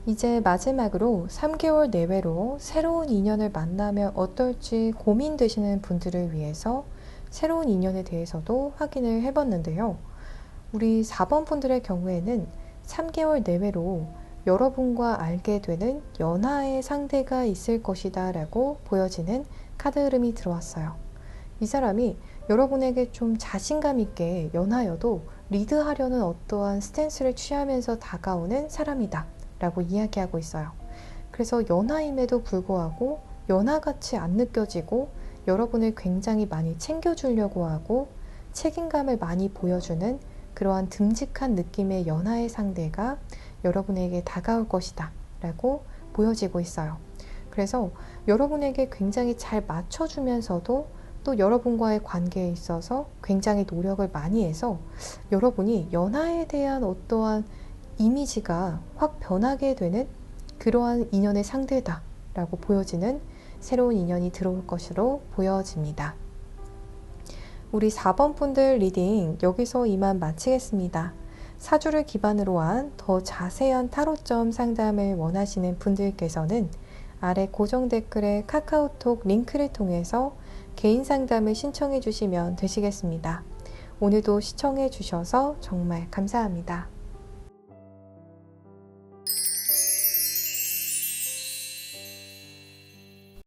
이제 마지막으로 3개월 내외로 새로운 인연을 만나면 어떨지 고민되시는 분들을 위해서 새로운 인연에 대해서도 확인을 해봤는데요. 우리 4번 분들의 경우에는 3개월 내외로 여러분과 알게 되는 연하의 상대가 있을 것이다 라고 보여지는 카드 흐름이 들어왔어요. 이 사람이 여러분에게 좀 자신감 있게 연하여도 리드하려는 어떠한 스탠스를 취하면서 다가오는 사람이다 라고 이야기하고 있어요. 그래서 연하임에도 불구하고 연하같이 안 느껴지고 여러분을 굉장히 많이 챙겨주려고 하고 책임감을 많이 보여주는 그러한 듬직한 느낌의 연하의 상대가 여러분에게 다가올 것이다 라고 보여지고 있어요. 그래서 여러분에게 굉장히 잘 맞춰주면서도 또 여러분과의 관계에 있어서 굉장히 노력을 많이 해서 여러분이 연하에 대한 어떠한 이미지가 확 변하게 되는 그러한 인연의 상대다 라고 보여지는 새로운 인연이 들어올 것으로 보여집니다. 우리 4번 분들 리딩 여기서 이만 마치겠습니다. 사주를 기반으로 한 더 자세한 타로점 상담을 원하시는 분들께서는 아래 고정 댓글에 카카오톡 링크를 통해서 개인 상담을 신청해 주시면 되시겠습니다. 오늘도 시청해 주셔서 정말 감사합니다.